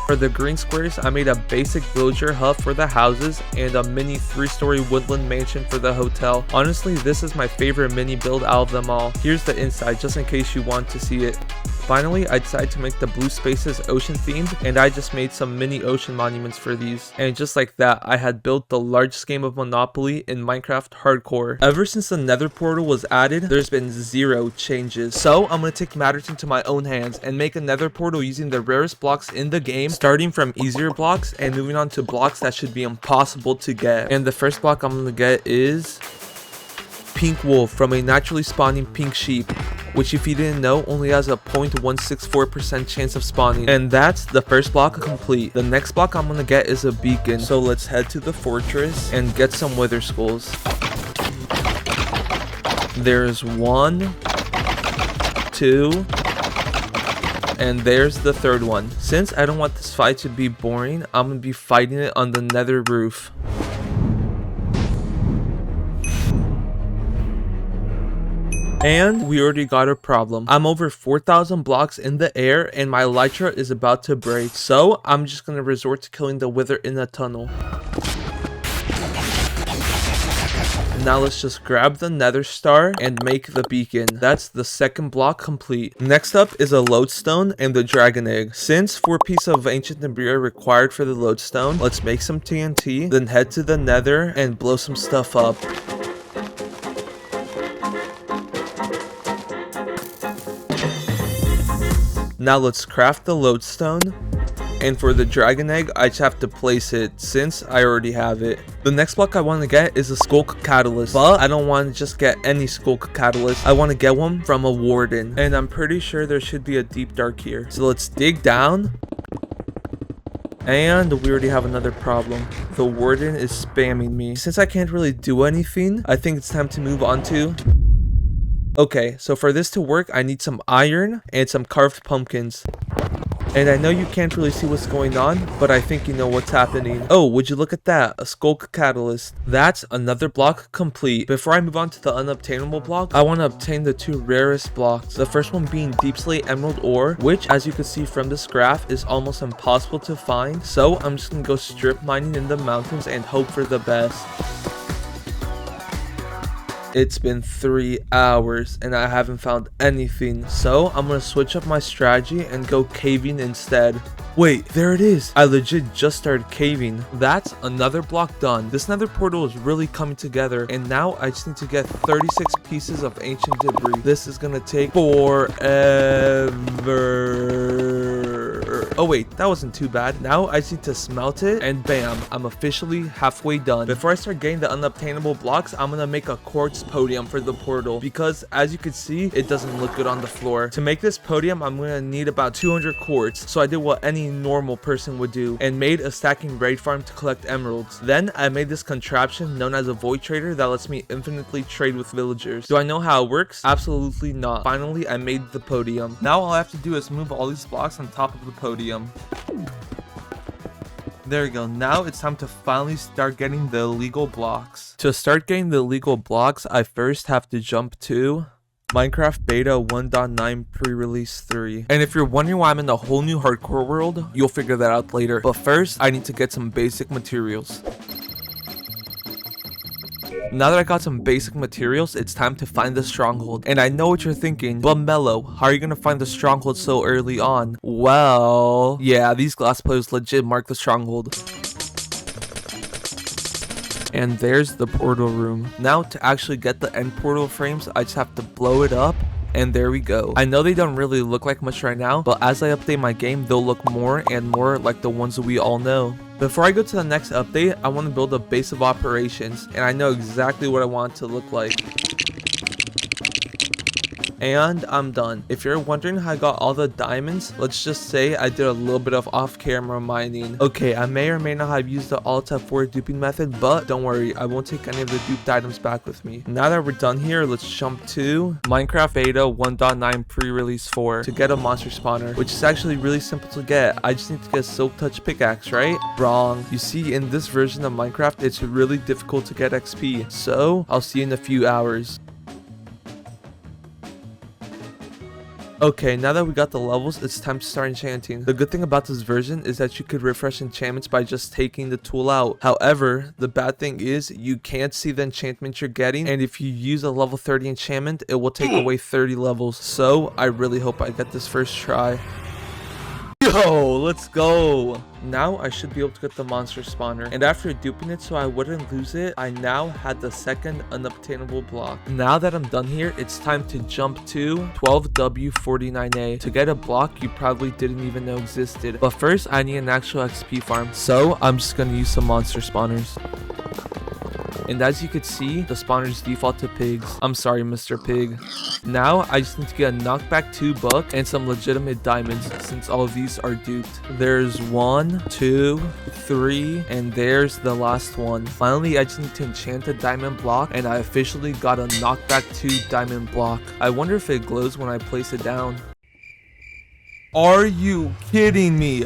For the green squares, I made a basic villager hut for the houses and a mini 3-story woodland mansion for the hotel. Honestly, this is my favorite mini build out of them all. Here's the inside, just in case you want to see it. Finally, I decided to make the blue spaces ocean themed, and I just made some mini ocean monuments for these. And just like that, I had built the largest game of Monopoly in Minecraft Hardcore. Ever since the Nether Portal was added, there's been 0 changes. So I'm gonna take matters into my own hands and make a Nether Portal using the rarest blocks in the game, starting from easier blocks and moving on to blocks that should be impossible to get. And the first block I'm gonna get is Pink Wolf from a naturally spawning pink sheep, which if you didn't know only has a 0.164% chance of spawning. And that's the first block complete. The next block I'm gonna get is a beacon, so let's head to the fortress and get some wither skulls. There's 1, 2, and there's the third one. Since I don't want this fight to be boring, I'm gonna be fighting it on the nether roof. And we already got a problem. I'm over 4,000 blocks in the air and my elytra is about to break. So I'm just gonna resort to killing the wither in the tunnel. Now let's just grab the nether star and make the beacon. That's the second block complete. Next up is a lodestone and the dragon egg. Since 4 pieces of ancient debris are required for the lodestone, let's make some TNT, then head to the nether and blow some stuff up. Now let's craft the lodestone. And for the dragon egg, I just have to place it since I already have it. The next block I want to get is a skulk catalyst, but I don't want to just get any skulk catalyst. I want to get one from a warden, and I'm pretty sure there should be a deep dark here. So let's dig down. And we already have another problem. The warden is spamming me. Since I can't really do anything, I think it's time to move on to... Okay, so for this to work, I need some iron and some carved pumpkins. And I know you can't really see what's going on, but I think you know what's happening. Oh, would you look at that? A skulk catalyst. That's another block complete. Before I move on to the unobtainable block, I want to obtain the 2 rarest blocks. The first one being deep slate emerald ore, which as you can see from this graph is almost impossible to find. So I'm just going to go strip mining in the mountains and hope for the best. It's been 3 hours and I haven't found anything, so I'm gonna switch up my strategy and go caving instead. Wait, there it is. I legit just started caving. That's another block done. This nether portal is really coming together, and now I just need to get 36 pieces of ancient debris. This is gonna take forever. Oh wait, that wasn't too bad. Now I just need to smelt it, and bam, I'm officially halfway done. Before I start getting the unobtainable blocks, I'm gonna make a quartz podium for the portal, because as you can see, it doesn't look good on the floor. To make this podium, I'm gonna need about 200 quartz. So I did what any normal person would do and made a stacking raid farm to collect emeralds. Then I made this contraption known as a void trader that lets me infinitely trade with villagers. Do I know how it works? Absolutely not. Finally, I made the podium. Now all I have to do is move all these blocks on top of the podium. There we go. Now it's time to finally start getting the illegal blocks. To start getting the illegal blocks, I first have to jump to Minecraft Beta 1.9 Pre-Release 3. And if you're wondering why I'm in a whole new hardcore world, you'll figure that out later. But first, I need to get some basic materials. Now that I got some basic materials, it's time to find the stronghold. And I know what you're thinking, but Mello, how are you gonna find the stronghold so early on? Well, yeah, these glass pillars legit mark the stronghold. And there's the portal room. Now to actually get the end portal frames, I just have to blow it up. And there we go. I know they don't really look like much right now, but as I update my game, they'll look more and more like the ones that we all know. Before I go to the next update, I want to build a base of operations, and I know exactly what I want it to look like. And I'm done. If you're wondering how I got all the diamonds, let's just say I did a little bit of off-camera mining. Okay, I may or may not have used the Alt F4 duping method, but don't worry, I won't take any of the duped items back with me. Now that we're done here, let's jump to Minecraft Beta 1.9 Pre-Release 4 to get a monster spawner, which is actually really simple to get. I just need to get a Silk Touch pickaxe, right? Wrong. You see, in this version of Minecraft, it's really difficult to get XP, so I'll see you in a few hours. Okay, now that we got the levels, it's time to start enchanting. The good thing about this version is that you could refresh enchantments by just taking the tool out. However, the bad thing is you can't see the enchantment you're getting, and if you use a level 30 enchantment, it will take away 30 levels. So I really hope I get this first try. Yo, let's go. Now I should be able to get the monster spawner, and after duping it so I wouldn't lose it, I now had the second unobtainable block. Now that I'm done here, it's time to jump to 12W49A to get a block you probably didn't even know existed. But first, I need an actual XP farm, so I'm just gonna use some monster spawners. And as you can see, the spawners default to pigs. I'm sorry, Mr. Pig. Now, I just need to get a knockback 2 book and some legitimate diamonds since all of these are duped. There's 1, 2, 3, and there's the last one. Finally, I just need to enchant a diamond block, and I officially got a knockback 2 diamond block. I wonder if it glows when I place it down. Are you kidding me?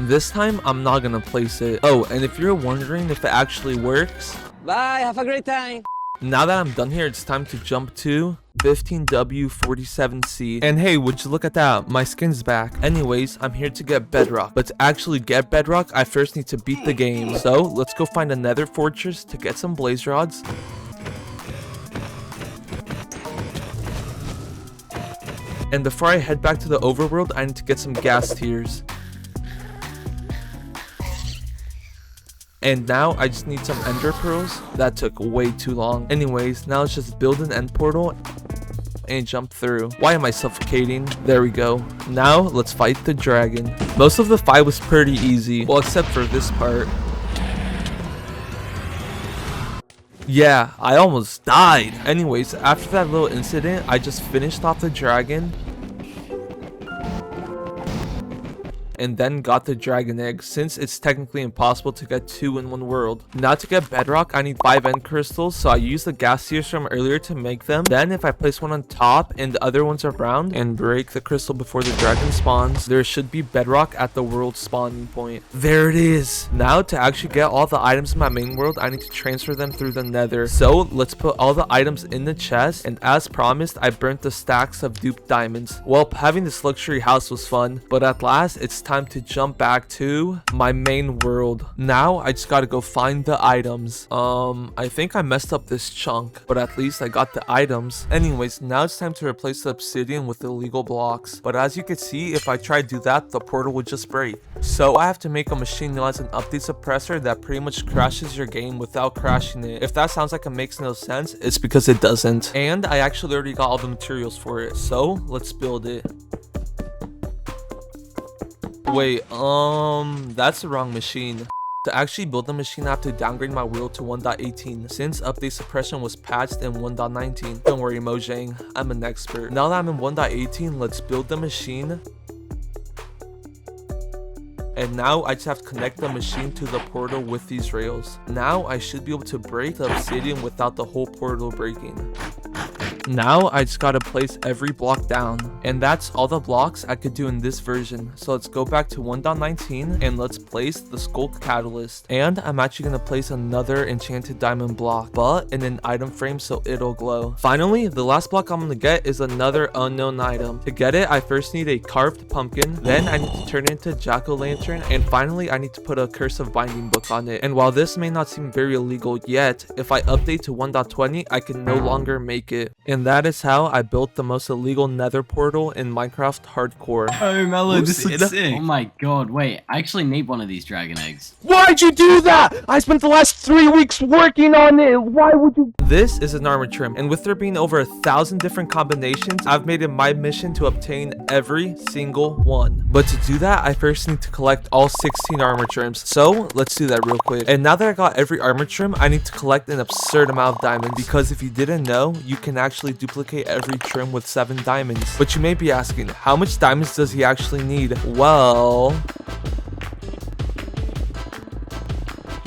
This time, I'm not gonna place it. Oh, and if you're wondering if it actually works, Bye, have a great time. now that I'm done here, it's time to jump to 15W47C. And hey, would you look at that? My skin's back. Anyways, I'm here to get bedrock. But to actually get bedrock, I first need to beat the game. So, let's go find a nether fortress to get some blaze rods. And before I head back to the overworld, I need to get some gas tiers. And now I just need some ender pearls. That took way too long. Anyways, now let's just build an end portal and jump through. Why am I suffocating? There we go. Now let's fight the dragon. Most of the fight was pretty easy, well, except for this part. Yeah, I almost died. Anyways, after that little incident, I just finished off the dragon and then got the dragon egg, since it's technically impossible to get 2 in one world. Now to get bedrock, I need 5 end crystals, so I used the gas tiers from earlier to make them. Then if I place one on top and the other ones around and break the crystal before the dragon spawns, there should be bedrock at the world spawning point. There it is. Now to actually get all the items in my main world, I need to transfer them through the nether. So let's put all the items in the chest, and as promised, I burnt the stacks of duped diamonds. Well, having this luxury house was fun, but at last it's time to jump back to my main world. Now I just gotta go find the items. I think I messed up this chunk, but at least I got the items. Anyways, now it's time to replace the obsidian with illegal blocks. But as you can see, if I try to do that, the portal would just break. So I have to make a machine that has an update suppressor that pretty much crashes your game without crashing it. If that sounds like it makes no sense, it's because it doesn't. And I actually already got all the materials for it, so let's build it. Wait, that's the wrong machine. To actually build the machine, I have to downgrade my world to 1.18 since update suppression was patched in 1.19. Don't worry, Mojang, I'm an expert. Now that I'm in 1.18, let's build the machine. And now I just have to connect the machine to the portal with these rails. Now I should be able to break the obsidian without the whole portal breaking. Now I just gotta place every block down, and that's all the blocks I could do in this version. So let's go back to 1.19 and let's place the Skulk Catalyst. And I'm actually gonna place another enchanted diamond block, but in an item frame so it'll glow. Finally, the last block I'm gonna get is another unknown item. To get it, I first need a carved pumpkin, then I need to turn it into jack-o'-lantern, and finally I need to put a cursive binding book on it. And while this may not seem very illegal yet, if I update to 1.20, I can no longer make it. And that is how I built the most illegal nether portal in Minecraft Hardcore. Oh, Mello, this Sid. looks sick. Oh my god, wait, I actually need one of these dragon eggs. Why'd you do that? I spent the last 3 weeks working on it. Why would you? This is an armor trim, and with there being over 1,000 different combinations, I've made it my mission to obtain every single one. But to do that, I first need to collect all 16 armor trims. So let's do that real quick. And now that I got every armor trim, I need to collect an absurd amount of diamonds, because if you didn't know, you can actually duplicate every trim with 7 diamonds. But you may be asking, how much diamonds does he actually need? Well,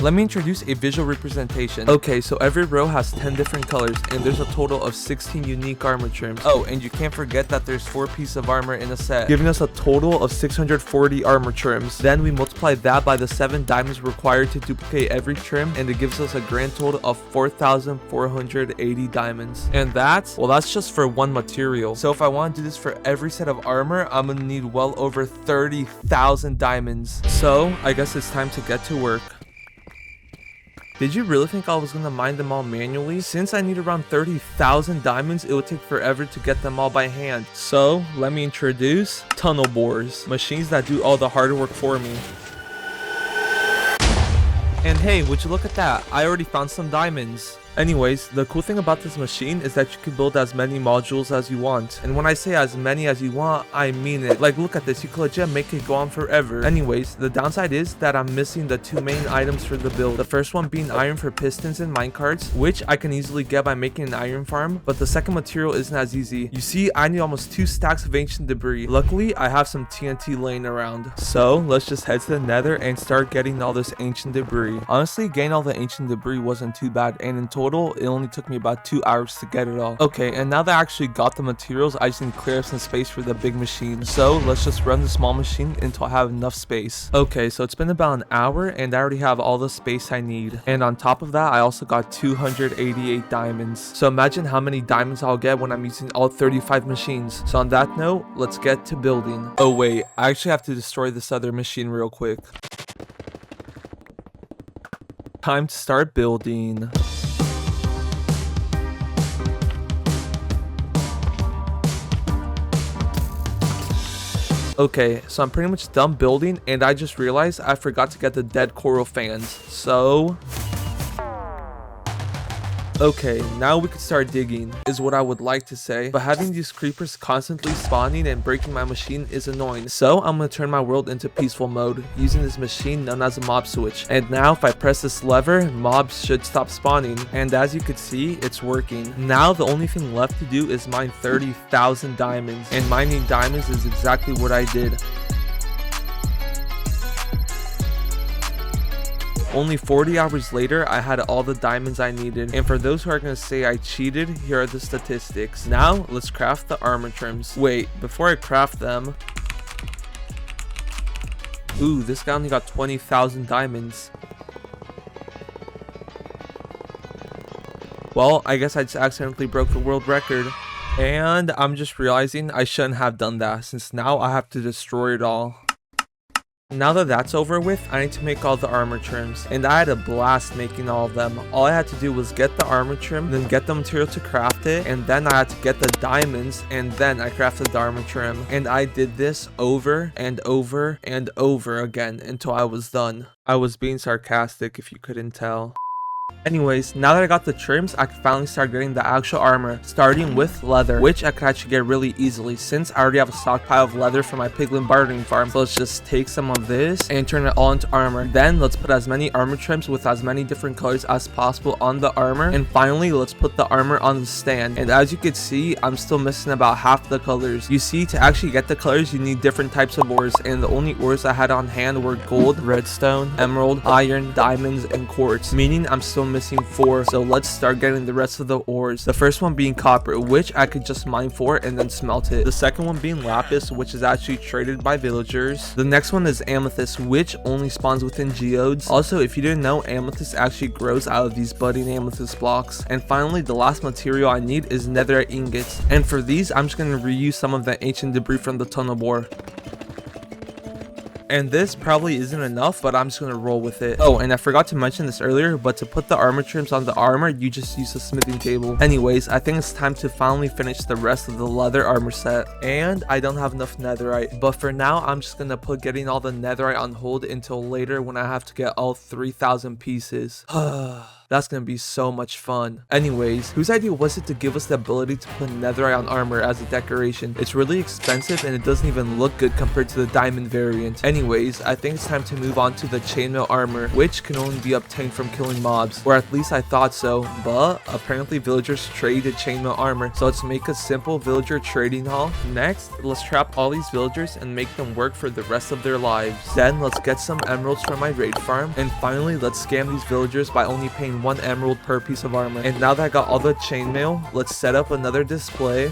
let me introduce a visual representation. Okay, so every row has 10 different colors, and there's a total of 16 unique armor trims. Oh, and you can't forget that there's 4 pieces of armor in a set, giving us a total of 640 armor trims. Then we multiply that by the 7 diamonds required to duplicate every trim, and it gives us a grand total of 4,480 diamonds. And that's just for one material. So if I want to do this for every set of armor, I'm gonna need well over 30,000 diamonds. So I guess it's time to get to work. Did you really think I was gonna mine them all manually? Since I need around 30,000 diamonds, it would take forever to get them all by hand. So let me introduce tunnel borers, machines that do all the hard work for me. And hey, would you look at that? I already found some diamonds. Anyways, the cool thing about this machine is that you can build as many modules as you want. And when I say as many as you want, I mean it. Like, look at this, you can legit make it go on forever. Anyways, the downside is that I'm missing the 2 main items for the build. The first one being iron for pistons and minecarts, which I can easily get by making an iron farm. But the second material isn't as easy. You see, I need almost 2 stacks of ancient debris. Luckily, I have some TNT laying around. So let's just head to the nether and start getting all this ancient debris. Honestly, getting all the ancient debris wasn't too bad, and in total total, it only took me about 2 hours to get it all. Okay, and now that I actually got the materials, I just need to clear up some space for the big machine. So let's just run the small machine until I have enough space. Okay, so it's been about an hour and I already have all the space I need. And on top of that, I also got 288 diamonds. So imagine how many diamonds I'll get when I'm using all 35 machines. So on that note, let's get to building. Oh wait, I actually have to destroy this other machine real quick. Time to start building. Okay, so I'm pretty much done building and I just realized I forgot to get the dead coral fans. So okay, now we can start digging, is what I would like to say. But having these creepers constantly spawning and breaking my machine is annoying. So I'm going to turn my world into peaceful mode, using this machine known as a mob switch. And now if I press this lever, mobs should stop spawning. And as you can see, it's working. Now the only thing left to do is mine 30,000 diamonds. And mining diamonds is exactly what I did. Only 40 hours later, I had all the diamonds I needed. And for those who are going to say I cheated, here are the statistics. Now, let's craft the armor trims. Wait, before I craft them... Ooh, this guy only got 20,000 diamonds. Well, I guess I just accidentally broke the world record. And I'm just realizing I shouldn't have done that, since now I have to destroy it all. Now that that's over with, I need to make all the armor trims, and I had a blast making all of them. All I had to do was get the armor trim, then get the material to craft it, and then I had to get the diamonds, and then I crafted the armor trim. And I did this over and over and over again until I was done. I was being sarcastic if you couldn't tell. Anyways, now that I got the trims, I can finally start getting the actual armor, starting with leather, which I can actually get really easily since I already have a stockpile of leather for my piglin bartering farm. So let's just take some of this and turn it all into armor. Then let's put as many armor trims with as many different colors as possible on the armor. And finally, let's put the armor on the stand. And as you can see, I'm still missing about half the colors. You see, to actually get the colors, you need different types of ores, and the only ores I had on hand were gold, redstone, emerald, iron, diamonds, and quartz, meaning I'm still missing 4. So let's start getting the rest of the ores. The first one being copper, which I could just mine for and then smelt it. The second one being lapis, which is actually traded by villagers. The next one is amethyst, which only spawns within geodes. Also, if you didn't know, amethyst actually grows out of these budding amethyst blocks. And finally, the last material I need is netherite ingots. And for these, I'm just going to reuse some of the ancient debris from the tunnel bore. And this probably isn't enough, but I'm just gonna roll with it. Oh, and I forgot to mention this earlier, but to put the armor trims on the armor, you just use a smithing table. Anyways, I think it's time to finally finish the rest of the leather armor set. And I don't have enough netherite, but for now, I'm just gonna put getting all the netherite on hold until later when I have to get all 3,000 pieces. That's gonna be so much fun. Anyways, whose idea was it to give us the ability to put netherite on armor as a decoration? It's really expensive and it doesn't even look good compared to the diamond variant. Anyways, I think it's time to move on to the chainmail armor, which can only be obtained from killing mobs, or at least I thought so, but apparently villagers trade chainmail armor, so let's make a simple villager trading hall. Next, let's trap all these villagers and make them work for the rest of their lives. Then let's get some emeralds from my raid farm, and finally let's scam these villagers by only paying 1 emerald per piece of armor. And now that I got all the chainmail, let's set up another display.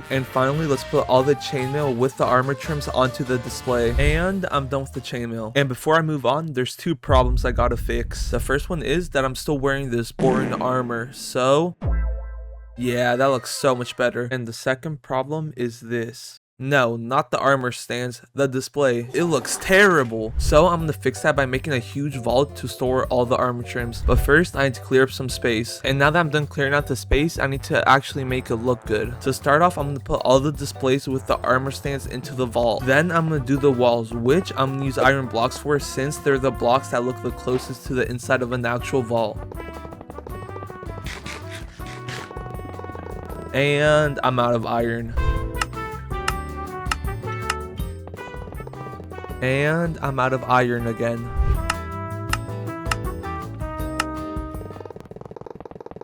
And finally, let's put all the chainmail with the armor trims onto the display. And I'm done with the chainmail. And before I move on, there's 2 problems I gotta fix. The first one is that I'm still wearing this boring armor. So yeah, that looks so much better. And the second problem is this. No, not the armor stands, the display. It looks terrible. So I'm gonna fix that by making a huge vault to store all the armor trims. But first, I need to clear up some space. And now that I'm done clearing out the space, I need to actually make it look good. To start off, I'm gonna put all the displays with the armor stands into the vault. Then I'm gonna do the walls, which I'm gonna use iron blocks for since they're the blocks that look the closest to the inside of an actual vault. And I'm out of iron. And I'm out of iron again.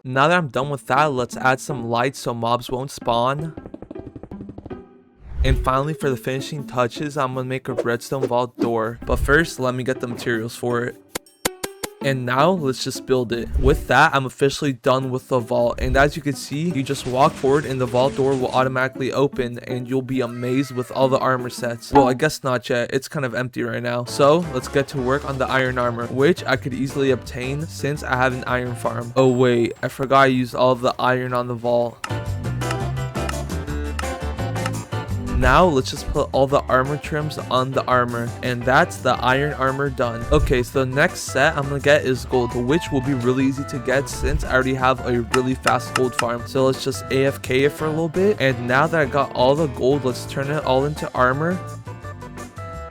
Now that I'm done with that, let's add some lights so mobs won't spawn. And finally, for the finishing touches, I'm gonna make a redstone vault door. But first, let me get the materials for it. And now let's just build it. With that, I'm officially done with the vault. And as you can see, you just walk forward and the vault door will automatically open and you'll be amazed with all the armor sets. Well, I guess not yet. It's kind of empty right now. So let's get to work on the iron armor, which I could easily obtain since I have an iron farm. Oh wait, I forgot I used all of the iron on the vault. Now let's just put all the armor trims on the armor, and that's the iron armor done. Okay, so the next set I'm gonna get is gold, which will be really easy to get since I already have a really fast gold farm. So let's just AFK it for a little bit, and now that I got all the gold, let's turn it all into armor.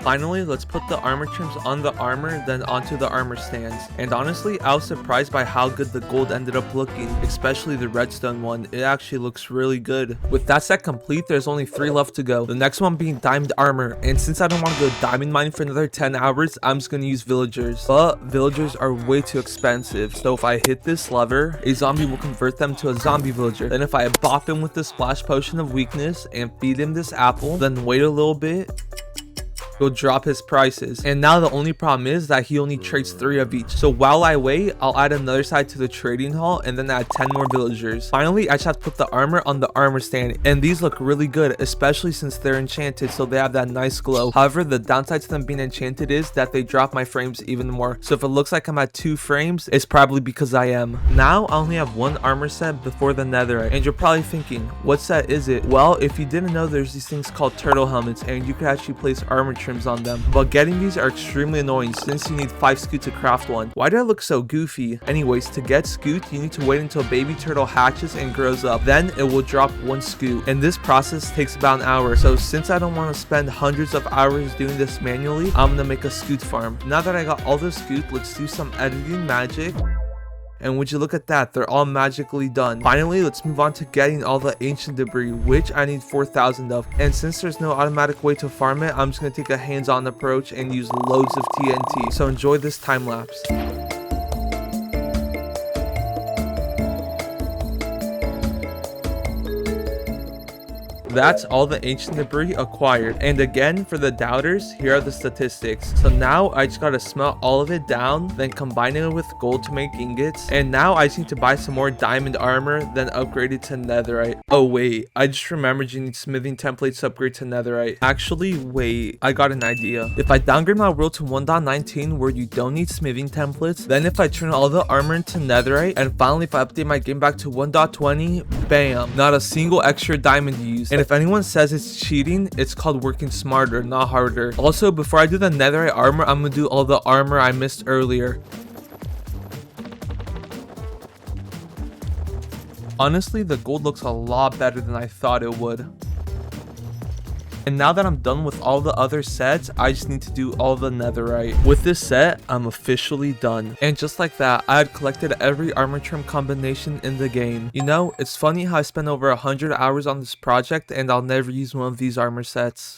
Finally, let's put the armor trims on the armor, then onto the armor stands. And honestly, I was surprised by how good the gold ended up looking, especially the redstone one. It actually looks really good. With that set complete, there's only 3 left to go. The next one being diamond armor. And since I don't want to go diamond mining for another 10 hours, I'm just going to use villagers. But villagers are way too expensive. So if I hit this lever, a zombie will convert them to a zombie villager. Then if I bop him with the splash potion of weakness and feed him this apple, then wait a little bit, will drop his prices. And now the only problem is that he only trades 3 of each. So while I wait, I'll add another side to the trading hall and then add 10 more villagers. Finally, I just have to put the armor on the armor stand, and these look really good, especially since they're enchanted, so they have that nice glow. However, the downside to them being enchanted is that they drop my frames even more. So if it looks like I'm at 2 frames, it's probably because I am. Now I only have 1 armor set before the netherite, and you're probably thinking, what set is it? Well, if you didn't know, there's these things called turtle helmets, and you could actually place armor trims on them, but getting these are extremely annoying since you need 5 scoot to craft one. Why do I look so goofy? Anyways, to get scoot, you need to wait until baby turtle hatches and grows up, then it will drop 1 scoot, and this process takes about an hour. So since I don't want to spend hundreds of hours doing this manually, I'm gonna make a scoot farm. Now that I got all the scoot, let's do some editing magic. And would you look at that, they're all magically done. Finally, let's move on to getting all the ancient debris, which I need 4,000 of. And since there's no automatic way to farm it, I'm just going to take a hands-on approach and use loads of TNT. So enjoy this time lapse. That's all the ancient debris acquired. And again, for the doubters, here are the statistics. So now I just gotta smelt all of it down, then combine it with gold to make ingots. And now I just need to buy some more diamond armor, then upgrade it to netherite. Oh wait, I just remembered you need smithing templates to upgrade to netherite. Actually, wait, I got an idea. If I downgrade my world to 1.19 where you don't need smithing templates, then if I turn all the armor into netherite, and finally if I update my game back to 1.20, bam, not a single extra diamond used. And if anyone says it's cheating, it's called working smarter, not harder. Also, before I do the netherite armor, I'm gonna do all the armor I missed earlier. Honestly, the gold looks a lot better than I thought it would. And now that I'm done with all the other sets, I just need to do all the netherite. With this set, I'm officially done. And just like that, I had collected every armor trim combination in the game. You know, it's funny how I spent over 100 hours on this project and I'll never use one of these armor sets.